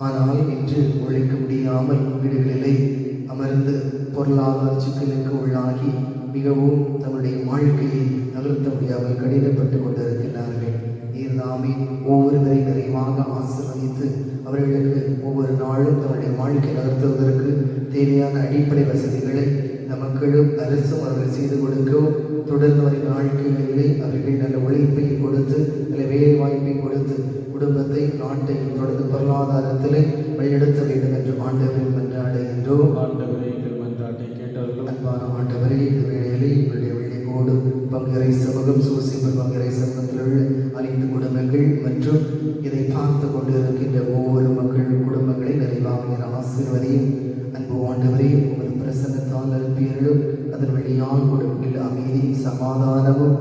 ஆனால் இன்று உழைக்க முடியாமல் வீடுகளிலே அமர்ந்து பொருளாதார சிக்கலுக்கு உள்ளாகி மிகவும் தன்னுடைய வாழ்க்கையை நகர்த்த முடியாமல் கடினப்பட்டு கொண்டிருக்கிறார்கள். நீர் நாமே ஒவ்வொருவரை நிறைவாக ஆசீர்வதித்து அவர்களுக்கு ஒவ்வொரு நாளும் தன்னுடைய வாழ்க்கை நகர்த்துவதற்கு தேவையான அடிப்படை வசதிகளை இந்த மக்களும் அரசும் அவர்கள் செய்து கொடுக்கவும், தொடர்ந்து வரும் வாழ்க்கைகளிலே அவர்கள் நல்ல உழைப்பை கொடுத்து, நல்ல வேலை வாய்ப்பை கொடுத்து குடும்பத்தை, நாட்டை தொடர்ந்து பொருளாதாரத்திலே வழிநடத்த வேண்டும் என்று ஆண்டவரை மன்றாடுகின்றோம். ஆண்டவரே, எங்கள் மன்றாட்டை கேட்டருளும். அன்பான ஆண்டவரே, இந்த வேளையிலே இவருடைய வெள்ளிக்கோடு பங்கிறை சமூகம், சூசிப்பல் பங்கிறை சமூகத்தில் உள்ள அனைத்து குடும்பங்கள் மற்றும் இதை பார்த்து கொண்டு இருக்கின்ற ஒவ்வொரு மக்கள் குடும்பங்களை நிறைவாக ஆசீர்வதியும். அன்பு ஆண்டவரே, உமது பிரசன்னத்தால் அனுப்பியர்களும் அதன் வழியாக கொடுக்கின்ற அமைதி, சமாதானமும்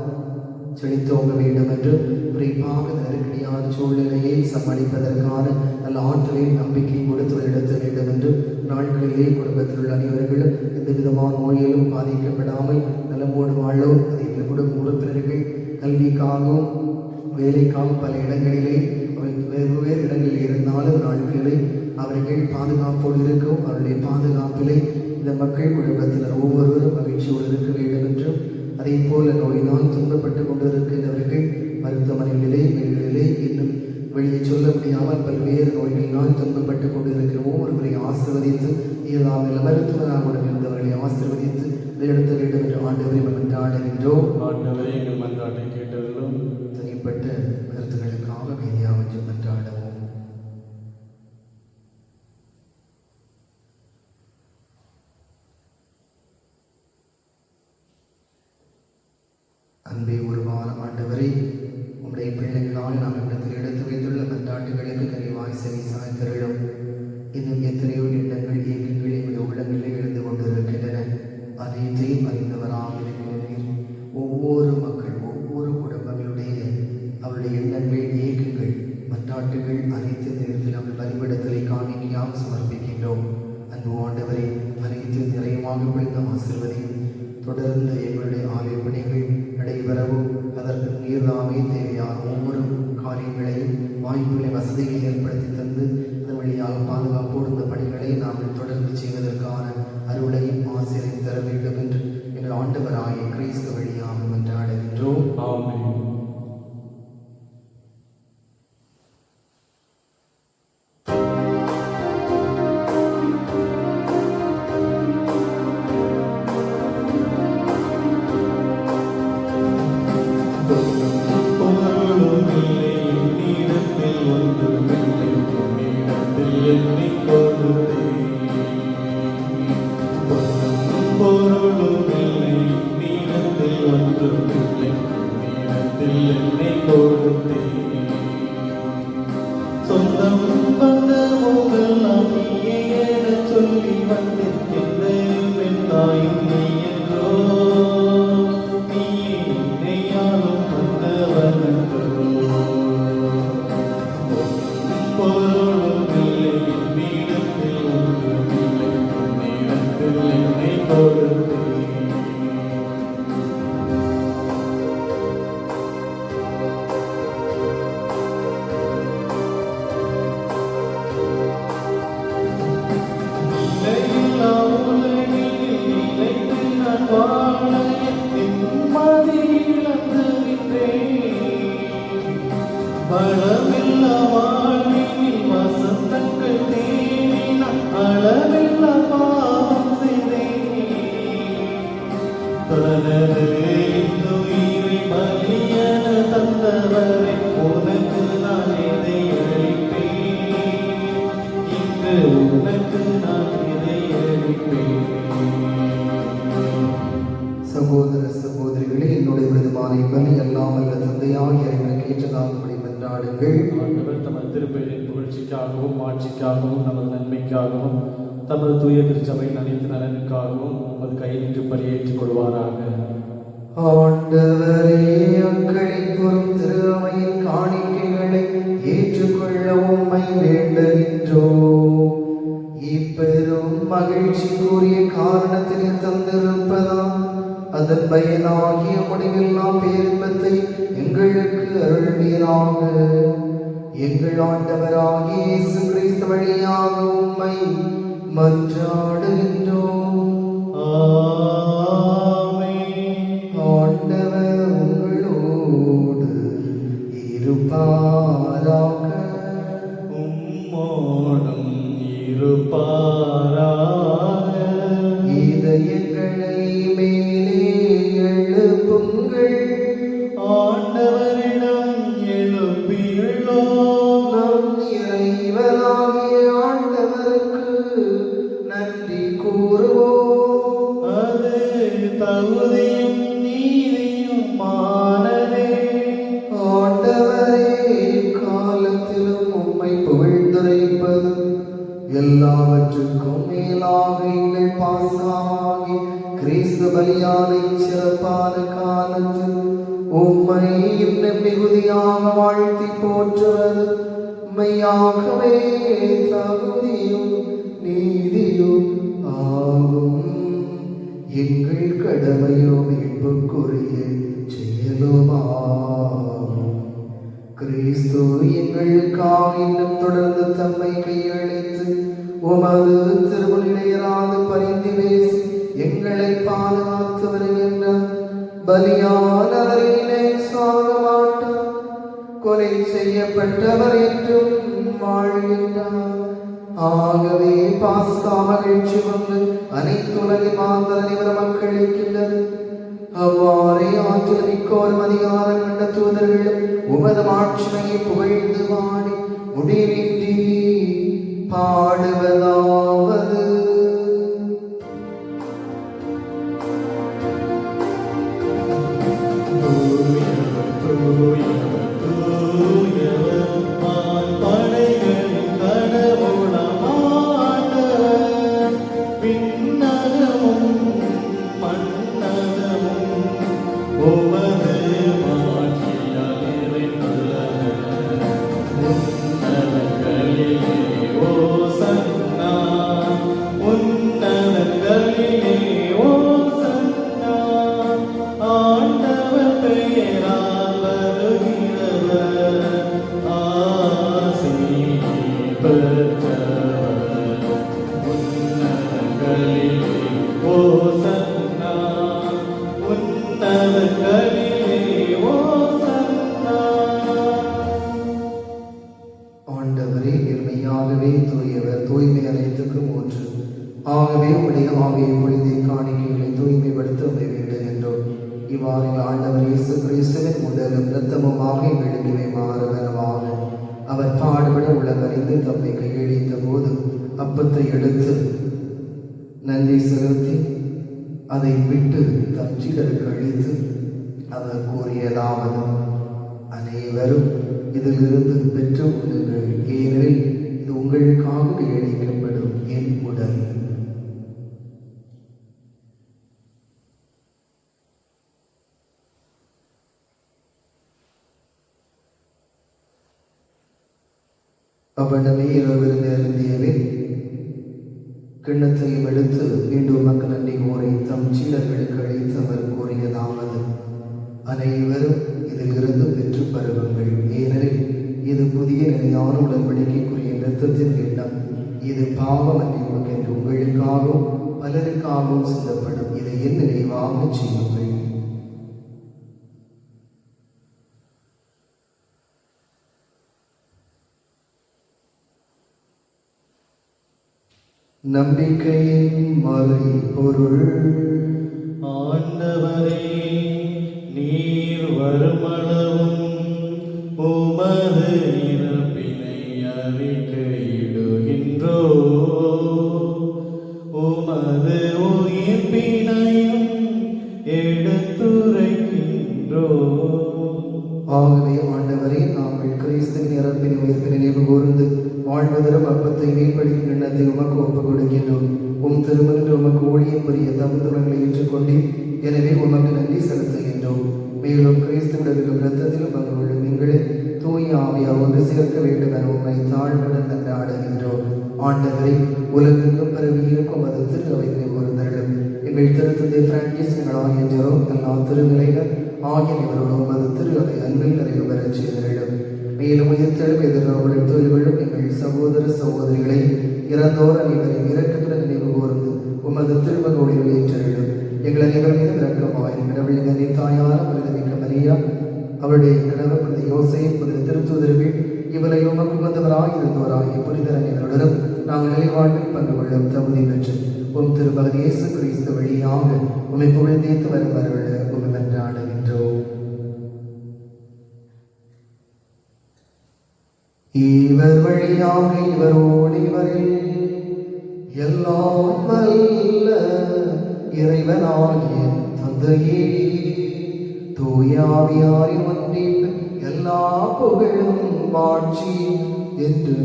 செழித்தோங்க வேண்டும் என்று குறிப்பாக நெருக்கடியான சூழ்நிலையை சமாளிப்பதற்கான நல்ல ஆற்றலில் நம்பிக்கை கொடுத்து வழிநடத்த வேண்டும் என்று நாட்களிலே குடும்பத்தில் உள்ள அனைவர்களும் எந்த விதமான நோயிலும் பாதிக்கப்படாமல் நலமோடு வாழவும், அதே குடும்ப உறுப்பினர்கள் கல்விக்காகவும் வேலைக்காகவும் பல இடங்களிலே வெவ்வேறு இடங்களில் இருந்தாலும் நாட்களை அவர்கள் பாதுகாப்போடு இருக்கும். அவருடைய பாதுகாப்பிலே இந்த மக்கள் குடும்பத்தினர் ஒவ்வொருவரும் மகிழ்ச்சியோடு இருக்க வேண்டும் என்றும், அதே போல நோயினால் துன்பப்பட்டு கொண்டிருக்கின்றவர்கள் மருத்துவமனைகளிலே, வீடுகளிலே இன்னும் வெளியே சொல்ல முடியாமல் பல்வேறு நோய்களினால் துன்பப்பட்டு கொண்டிருக்கிற ஒவ்வொருவரை ஆசீர்வதித்து, இயலாமல் மருத்துவராக இருந்தவர்களை ஆசீர்வதித்து வழிநடத்த வேண்டும் என்று ஆண்டவரை மன்றாடுகின்றோம். ஆண்டவரே, எங்கள் மன்றாட்டை கேட்டருளும். தனிப்பட்ட கருத்துக்களுக்காக அமைதியாக மன்றாடுவோம். அன்பே உருவான ஆண்டவரே, உம்முடைய பிள்ளைகளாக நாம் இடத்தில் எடுத்து வைத்துள்ள மன்றாட்டுகளுக்கு கனிவாய் செவி சாய்த்தருளும். இன்னும் எத்தனையோ எண்ணங்கள், இயக்கங்கள் எங்களுடைய உள்ளங்களில் எழுந்து கொண்டிருக்கின்றன. அனைத்தையும் அறிந்தவராக இருக்கிறீர். ஒவ்வொரு மக்கள், ஒவ்வொரு குடும்பங்களுடைய அவருடைய எண்ணங்கள், இயக்கங்கள் மன்றாட்டுகள் அனைத்து நேரத்தில் நம்ம பலிபீடத்திலே காணிக்கையாக சமர்ப்பிக்கின்றோம். அன்பு ஆண்டவரே, அனைத்து நிறைவாக பிடித்த ஆசீர்வதியும் தொடர்ந்து எங்களுடைய ஆலய பணிகள் நடைபெறவும் அதற்கு நீர்தாமே தேவையான ஒவ்வொரு காரியங்களையும் வாய்ப்புகளை வசதிகளை ஏற்படுத்தி தந்து அதன் வழியாக பாதுகாப்போடு இந்த பணிகளை நாங்கள் தொடர்ந்து செய்வதற்கான அருளையும் ஆசிரியர் தர வேண்டும் என்று எங்கள் ஆண்டவராகிய கிறிஸ்து வழியாக மன்றாடுகின்றோம். ஆமென். சொந்தம் பந்தமுகெல்லாம் நீயே எனச் சொல்லி வந்திருக்கின்றேன் என் தாயும் நீ என்றோ, நீயே என்னையாளும் வந்தவன் என்றோ. பொருளும் இல்லை என்னிடத்தில் ஒன்றுமில்லை, உன்னிடத்தில் என்னை கொடுத்தேன். பலமில்லா வாழ்வில் வசந்தங்கள் தேடின அளவில்லா பாவம் செய்தேன். தனது உயிரை பலியென தந்தவரை உனக்கு நான் எதை அளிப்பேன், இன்று உனக்கு நான் எதை அளிப்பேன். சகோதர சகோதரிகளே, என்னுடைய விருதுமான பலி எல்லாம் அல்ல தந்தையாகிய இறைவனுக்கு ஏற்றதாகும்படி மன்றாடுங்கள். ஆண்டவர் தமது திருப்பெயரின் புகழ்ச்சிக்காகவும் ஆட்சிக்காகவும் நமது நன்மைக்காகவும் தமது தூய திருச்சபையின் அனைத்து நலனுக்காகவும் உமது கையிலின்று பலியேற்றுக் கொள்வாராக. ஆண்டவரே, அக்களிப்புறும் திரு அவையின் காணிக்கைகளை ஏற்றுக்கொள்ள உம்மை வேண்டுகின்றோம். இப்பெரும் மகிழ்ச்சிக்குரிய காரணத்தினை தந்திருப்பதால் அதன் பயனாகிய முடிவில்லா பேரின்பத்தை எங்களுக்கு அருள்வீராக. எங்கள் ஆண்டவராகிய இயேசு கிறிஸ்து வழியாக உம்மை மன்றாடுகின்றோம். ஆமென். ஆண்டவர் உங்களோடு இருப்பாராக. உம்மோடும் இருப்பாராக. இதயங்களை மேலே எழுப்புங்கள். ஆண்டவரிடம் எழுப்பியுள்ளோம். நம் இறைவனாகிய ஆண்டவருக்கு நன்றி கூறுவோம். அது தகுதியும் நீதியுமானதே. ஆண்டவரே, காலத்திலும் உம்மை புகழ்ந்துரைப்பது எல்லாவற்றுக்கும் மேலாக எங்கள் பாசமாகி கிறிஸ்து பலியானை சிறப்பான காலத்தில் உம்மை இன்னும் மிகுதியாக வாழ்த்தி போற்றுவது மெய்யாகவே தகுதியும் நீதியும் ஆகும். எங்கள் கடமையோ மீட்புக்குரிய செயலுமாகும். கிறிஸ்து எங்களுக்காக இன்னும் தொடர்ந்து தம்மை கையளித்து உமது திருமணிடையராது பரிந்து பேசி எங்களை பாதுகாத்து வருகின்றார். பலியானவரினை சாக மாட்டார், கொலை செய்யப்பட்டவர் என்றும் வாழ்கின்றார். ஆகவே பாஸ்கா மகிழ்ச்சி கொண்டு அனைத்துலகை மாந்தர் அனைவர மக்களிக்கின்றது. அவ்வாறே ஆற்றல் மிக்கோரும் அதிகாரம் கண்ட தூதர்களும் உமது மாட்சிமையை புகழ்ந்து பாடி முடிவின்றி பாடுவதாவது. படைகளின் கடவுளாம் ஆண்டவர், விண்ணகமும் மண்ணகமும் உமது மாட்சியால் நிறைந்துள்ளன. நீரே தூயவர், தூய்மை அனைத்துக்கும் ஊற்று. ஆகவே உடைய ஆவியை பொழுதை காணிக்கைகளை தூய்மைப்படுத்த உண்மை வேண்டுகின்றோம். இவ்வாறு ஆண்டவர் இயேசு கிறிஸ்துவின் உடலும் இரத்தமுமாக எங்களுக்கு மாறுவனவாக. அவர் பாடுபட உலகறிந்து தம்மை கையளித்த போது அப்பத்தை எடுத்து நன்றி செலுத்தி அதை விட்டு தம் சீடருக்கு அளித்து அவர் கூறியதாவது: அனைவரும் இதிலிருந்து பெற்று உண்ணுங்கள், ஏனெனில் இது உங்களுக்காக கையளிக்கப்படும் என் உடல். அவ்வளவே இரவிருந்து அருந்தியவே கிண்ணத்தையும் எடுத்து மீண்டும் மக்கள் நன்றி கூறி தம் சீடர்களுக்கு அளித்து அவர் கூறியதாவது: அனைவரும் இதிலிருந்து பெற்று பருகுங்கள், ஏனெனில் இது புதிய நிலையான உடன்படிக்கைக்குரிய இரத்தத்தின் கிண்ணம். இது பாவ மன்னிப்புக்கு என்று உங்களுக்காகவும் பலருக்காகவும் சிந்தப்படும். இதை என் நினைவாக செய்யுங்கள். நம்பிக்கையின் மறை பொருள். ஆண்டவரே, நீர் வருமளவும் உமது இறப்பினை அறிக்கையிடுகின்றோ, உமது உயிர்ப்பினையும் எடுத்துரைக்கின்றோ. ஆகவே ஆண்டவரே, நாங்கள் கிறிஸ்துவின் இறப்பின் உயிர்ப்பினை நினைவு கூர்ந்து வாழ்வதரும் அப்பத்தை மேம்படுத்தி எண்ணத்தை உமக்கு ஒப்புக் கொடுக்கின்றோம். உம் திருமணம் உமக்கு ஊழியம் புரிய தகுந்தவர்களை ஏற்றுக்கொண்டேன். எனவே உமக்கு நன்றி செலுத்துகின்றோம். மேலும் கிறிஸ்துவிடத்திலும் இரத்தத்திலும் பங்கு கொள்ளும் எங்களை தூய ஆவியால் ஒன்று சேர்க்க வேண்டும் என உண்மை தாழ்வுடன் நன்றாடுகின்றோம். ஆண்டவரை, உலகெங்கும் பரவி இருக்கும் அது திரு அவைகளை கூர்ந்தருளும். எங்கள் திருத்தந்தை பிரான்சிஸ், எங்களாகிய ஜெரோம், எல்லா திருநிலைகள் ஆகியவரோடும் அது திரு அவை அன்பில் நிறைவு பெறச் செய்தருளும். மேலும் உயிர்த்தெழும் எதிர்நோக்குடன் தோல்விகளும் எங்கள் சகோதர சகோதரிகளை இறந்தோர் அனைவரையும் இரக்கத்துடன் நினைவு கூர்ந்து உமது திருமகோடியில் ஏற்றருளும். எங்கள் அனைவர் மீதும் இரக்கமாய் கடவுளின் கனி தாயான புனிதமிக்க மரியா, அவருடைய கணவர் புனித யோசேப்பு, புனித திருத்தூதர்கள், இவரை உமக்கு உகந்தவராய் இருந்தோராகிய புனிதர் அனைவருடனும் நாங்கள் நிலைவாழ்வில் பங்கு கொள்ளும் தகுதி பெற்று உம் திருமகன் இயேசு கிறிஸ்து வழியாக உம்மை புகழ்ந்தேத்து வரும் வரவிட உம்மை நன்றாடுகின்றோம். இவர் வழியாக இவரோடு இவரில் எல்லாம் வல்ல இறைவனாகிய தந்தையே, தூய ஆவியாரின் ஒன்றில் எல்லா புகழும் மாட்சி என்று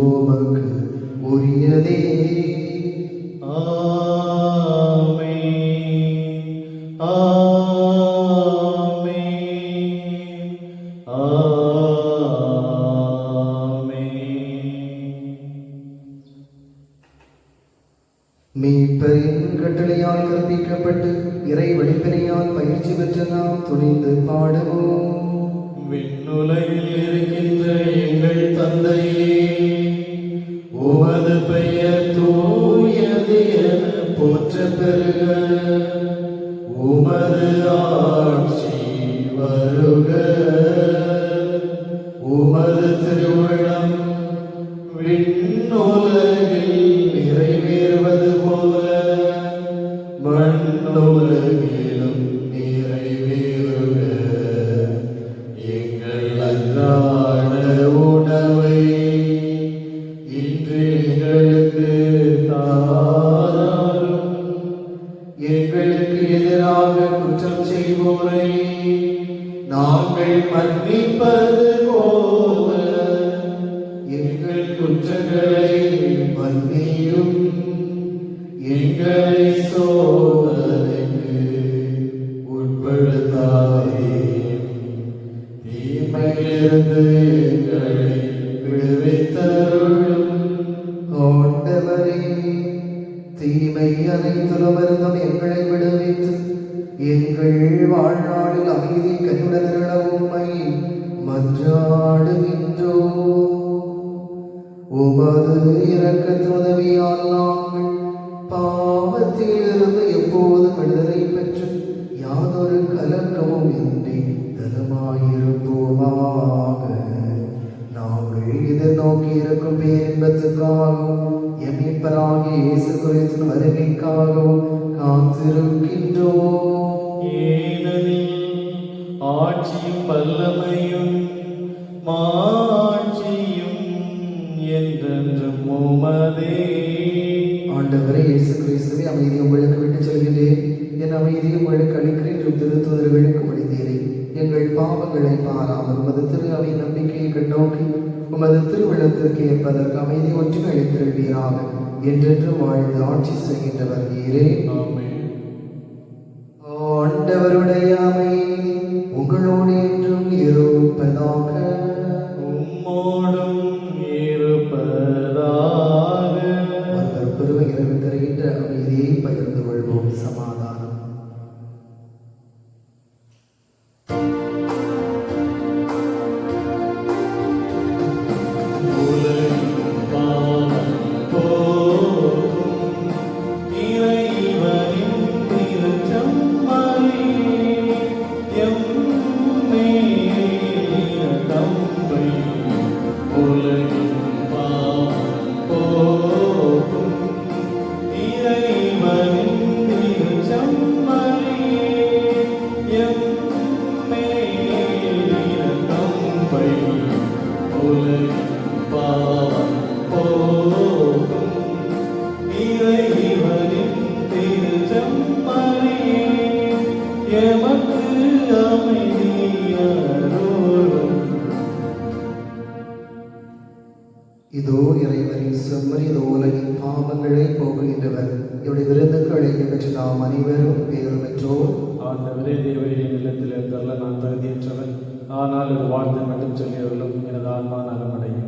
உமக்கு உரியதே. ஆமென், ஆமென், மீட்பரின் கட்டளையால் கற்பிக்கப்பட்டு இறை வழிப்பனையால் பயிற்சி பெற்ற நாம் துணிந்து பாடுவோம். விண்ணுலகில் இருக்கின்ற எங்கள் தந்தையே, உமது பெயர் தூயது என போற்றப் பெறுக. உமது ஆட்சி வருக. உமது திருவுளம் விண்ணுலகில் நிறைவேறுவது போல மண்ணுலகிலும் நிறைவேறுக. எங்கள் அன்றாட உணவை இன்று எங்களுக்கு தாரும். எங்களுக்கு எதிராக குற்றம் செய்வோரை நாங்கள் மன்னிப்பது போல எங்கள் குற்றங்களை மன்னியும். எங்களை சோதனைக்கு உட்படுத்தாதேயும், தீமையிலிருந்து எங்களை விடுவித்தருளும். ஆண்டவரே, தீமை அனைத்திலுமிருந்தும் எங்களை விடுவித்து எங்கள் வாழ்நாளில் அமைதி கனிவுடன் உம்மை மன்றாடுகின்றோம். உமது இரக்கத்தின் உதவியால் நாங்கள் பாவத்திலிருந்து எப்போதும் விடுதலை பெற்று யாதொரு கலக்கமும் இன்றி நலமாயிருப்போமாக. நாங்கள் இதனோ எதிர்நோக்கி இருக்கும் பேரின்பத்துக்காகவும் எம் மீட்பராகிய இயேசு கிறிஸ்துவின் வருகைக்காகவும் காத்திருக்கின்றோம். ஏனெனில் ஆட்சியும் வல்லமையும் மாட்சியும் என்றென்றும் உமதே. ஆண்டவரே இயேசு கிறிஸ்துவே, அமைதியை உங்களுக்கு விட்டு செல்கின்றேன், என் அமைதியை உங்களுக்கு அளிக்கிறேன் என்று திருத்தூதர்களுக்கு மொழிந்தீரே. எங்கள் பாவங்களை பாராமல் உமது திரு அவை நம்பிக்கையை கண்ணோக்கி உமது திருவிழத்திற்கு ஏற்பதற்கு அமைதி ஒற்றுமை அளித்திருவீராக. என்றென்று வாழ்ந்து ஆட்சி செய்கின்றவர் நீரே. ஆமென். ஆண்டவருடைய அமைதி உங்களோடு என்றும் இருப்பதாக. உம்மோடும் இருப்பதாக. ஒருவர் இரவு தருகின்ற அமைதியை பகிர்ந்து கொள்வோம். சமாதானம். இதோ இறைவனின் செம்மறி, இதோ உலகின் பாவங்களை போக்குகின்றவர். இவருடைய விருந்துக்கு அழைக்க பெற்ற நாம் அனைவரும் பேரும் பெற்றோர். ஆண்டவரே, தேவரே, நிலத்தில் இருந்தல்ல நான் தகுதியற்றவன், ஆனால் ஒரு வாழ்த்து மட்டும் சொல்லியவர்களும் எனது ஆன்மா நலமடையும்.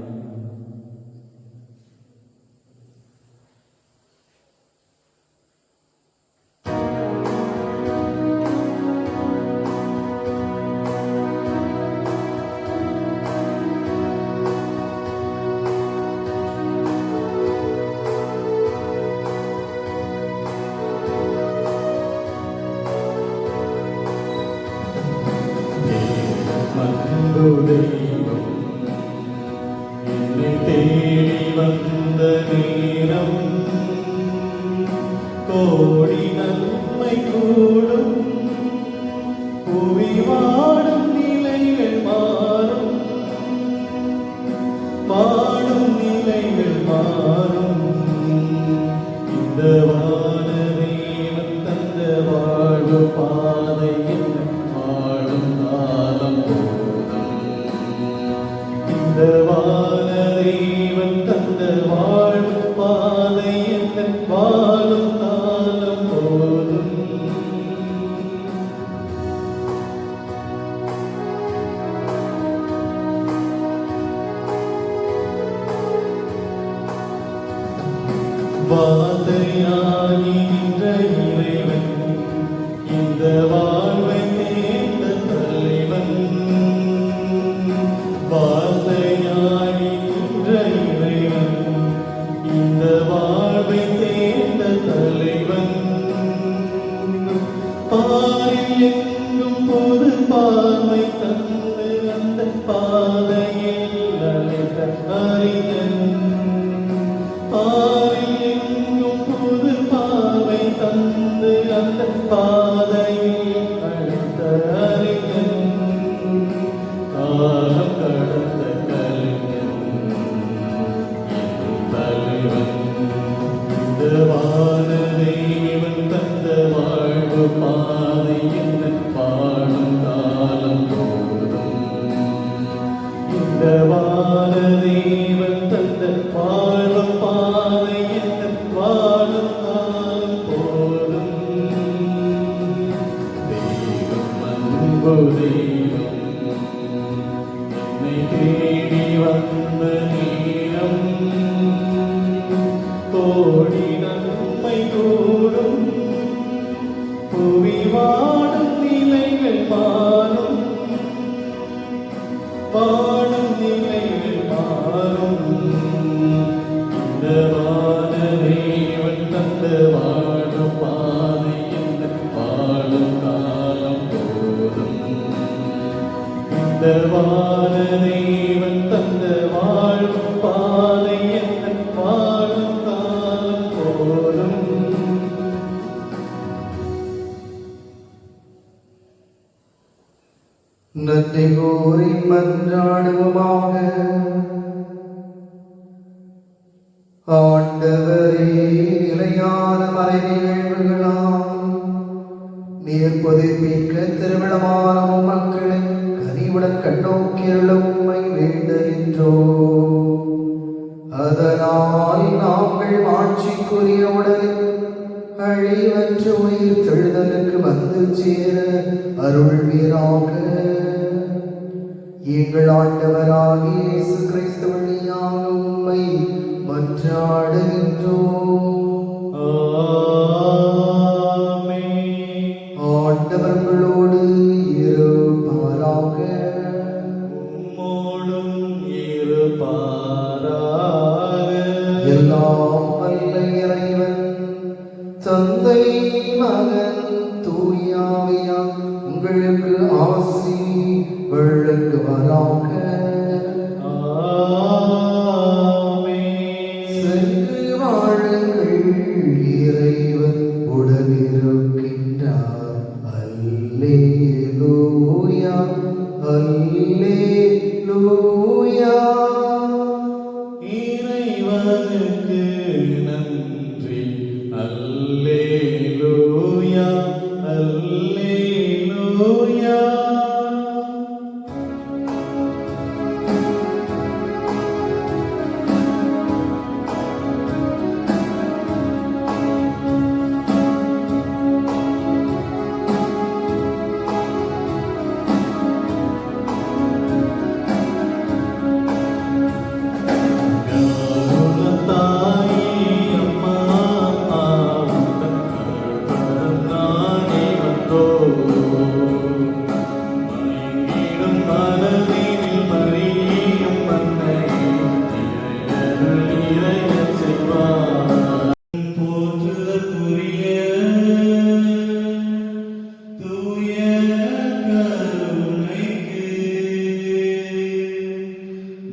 தெய்வம் என்னை தேடி வந்த நேரம் கோடி நன்மை கூடும். புவி வாடும் நிலைகள் மாறும், வாடும் நிலைகள் மாறும். இந்த வானதேவன் தந்த வாழ்வு பாதை என்ன வாழும் காலம் போதும். இந்த வானதேவன் தந்த வாழ்வு பாதை என்ன வாழும் காலம் போதும். வார்த்தையாகி நின்ற இறைவன், இந்த வாழ்வை தேர்ந்த தலைவன். வார்த்தையாகி நின்ற இறைவன், இந்த வாழ்வை தேர்ந்த தலைவன். பாரில் எங்கும் பொது பார்வை தந்து அந்த பாதையில் அழைத்த அறிஞன். பாரில் எங்கும் புது பார்வை தந்து அந்த பாதையில் அழைத்த அறிஞன். காலம் கடந்த கலைஞன் என் தலைவன். இந்த வானதேவன் தந்த வாழ்வு பாதை என்ன வாழும் காலம் போதும். இந்த வானதேவன் தந்த வாழ்வு பாதை என்ன வாழும் காலம் போதும். தெய்வம் அன்பு தெய்வம் என்னை தேடி வந்த நேரம் கோடி நன்மை கூடும். புவி வாடும் நிலைகள் மாறும், வாடும் நிலைகள் மாறும். இந்த வானதேவன் தந்த வாழும் பாதை என்ன வாழும் காலம் போதும். இந்த வானதேவன் தந்த வாழும் பாதை எந்த வாழும் காலம் போலும். நன்றி கூறி மன்றாடுவோமாக. ஆண்டவரே, நிலையான மறை நிகழ்வுகளால் நீர் புதுப்பிக்க திருவிழமான மக்களை கனிவுடன் கண்ணோக்கியுள்ள உம்மை வேண்டுகின்றோம். அதனால் நாங்கள் ஆட்சிக்குரிய உடலில் அழிவற்ற உயிர் தெழுதலுக்கு வந்து சேர அருள்வீராக. எங்கள் ஆண்டவராகிய இயேசு கிறிஸ்து வழியாக உம்மை மன்றாடுகின்றோம். ஆண்டவர் உங்களோடு இருப்பாராக. உம்மோடும் இருப்பாராக. எல்லாம் வல்ல இறைவன் தந்தை மகன் தூயாவியார் உங்களுக்கு ஆசி வழங்குவாராக. சென்று வாழுங்கள், இறைவன் உடனிருக்கின்றார். அல்லேலூயா, அல்லேலூயா. இறைவனுக்கு நன்றி. அல்லேலூயா, அல்லேலூயா.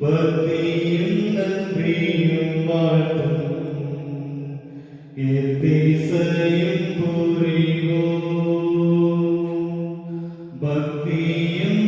பக்தியும் நன்றியும் வாழ்த்தும் எத்திசையும் புரிவோம். பக்தியும்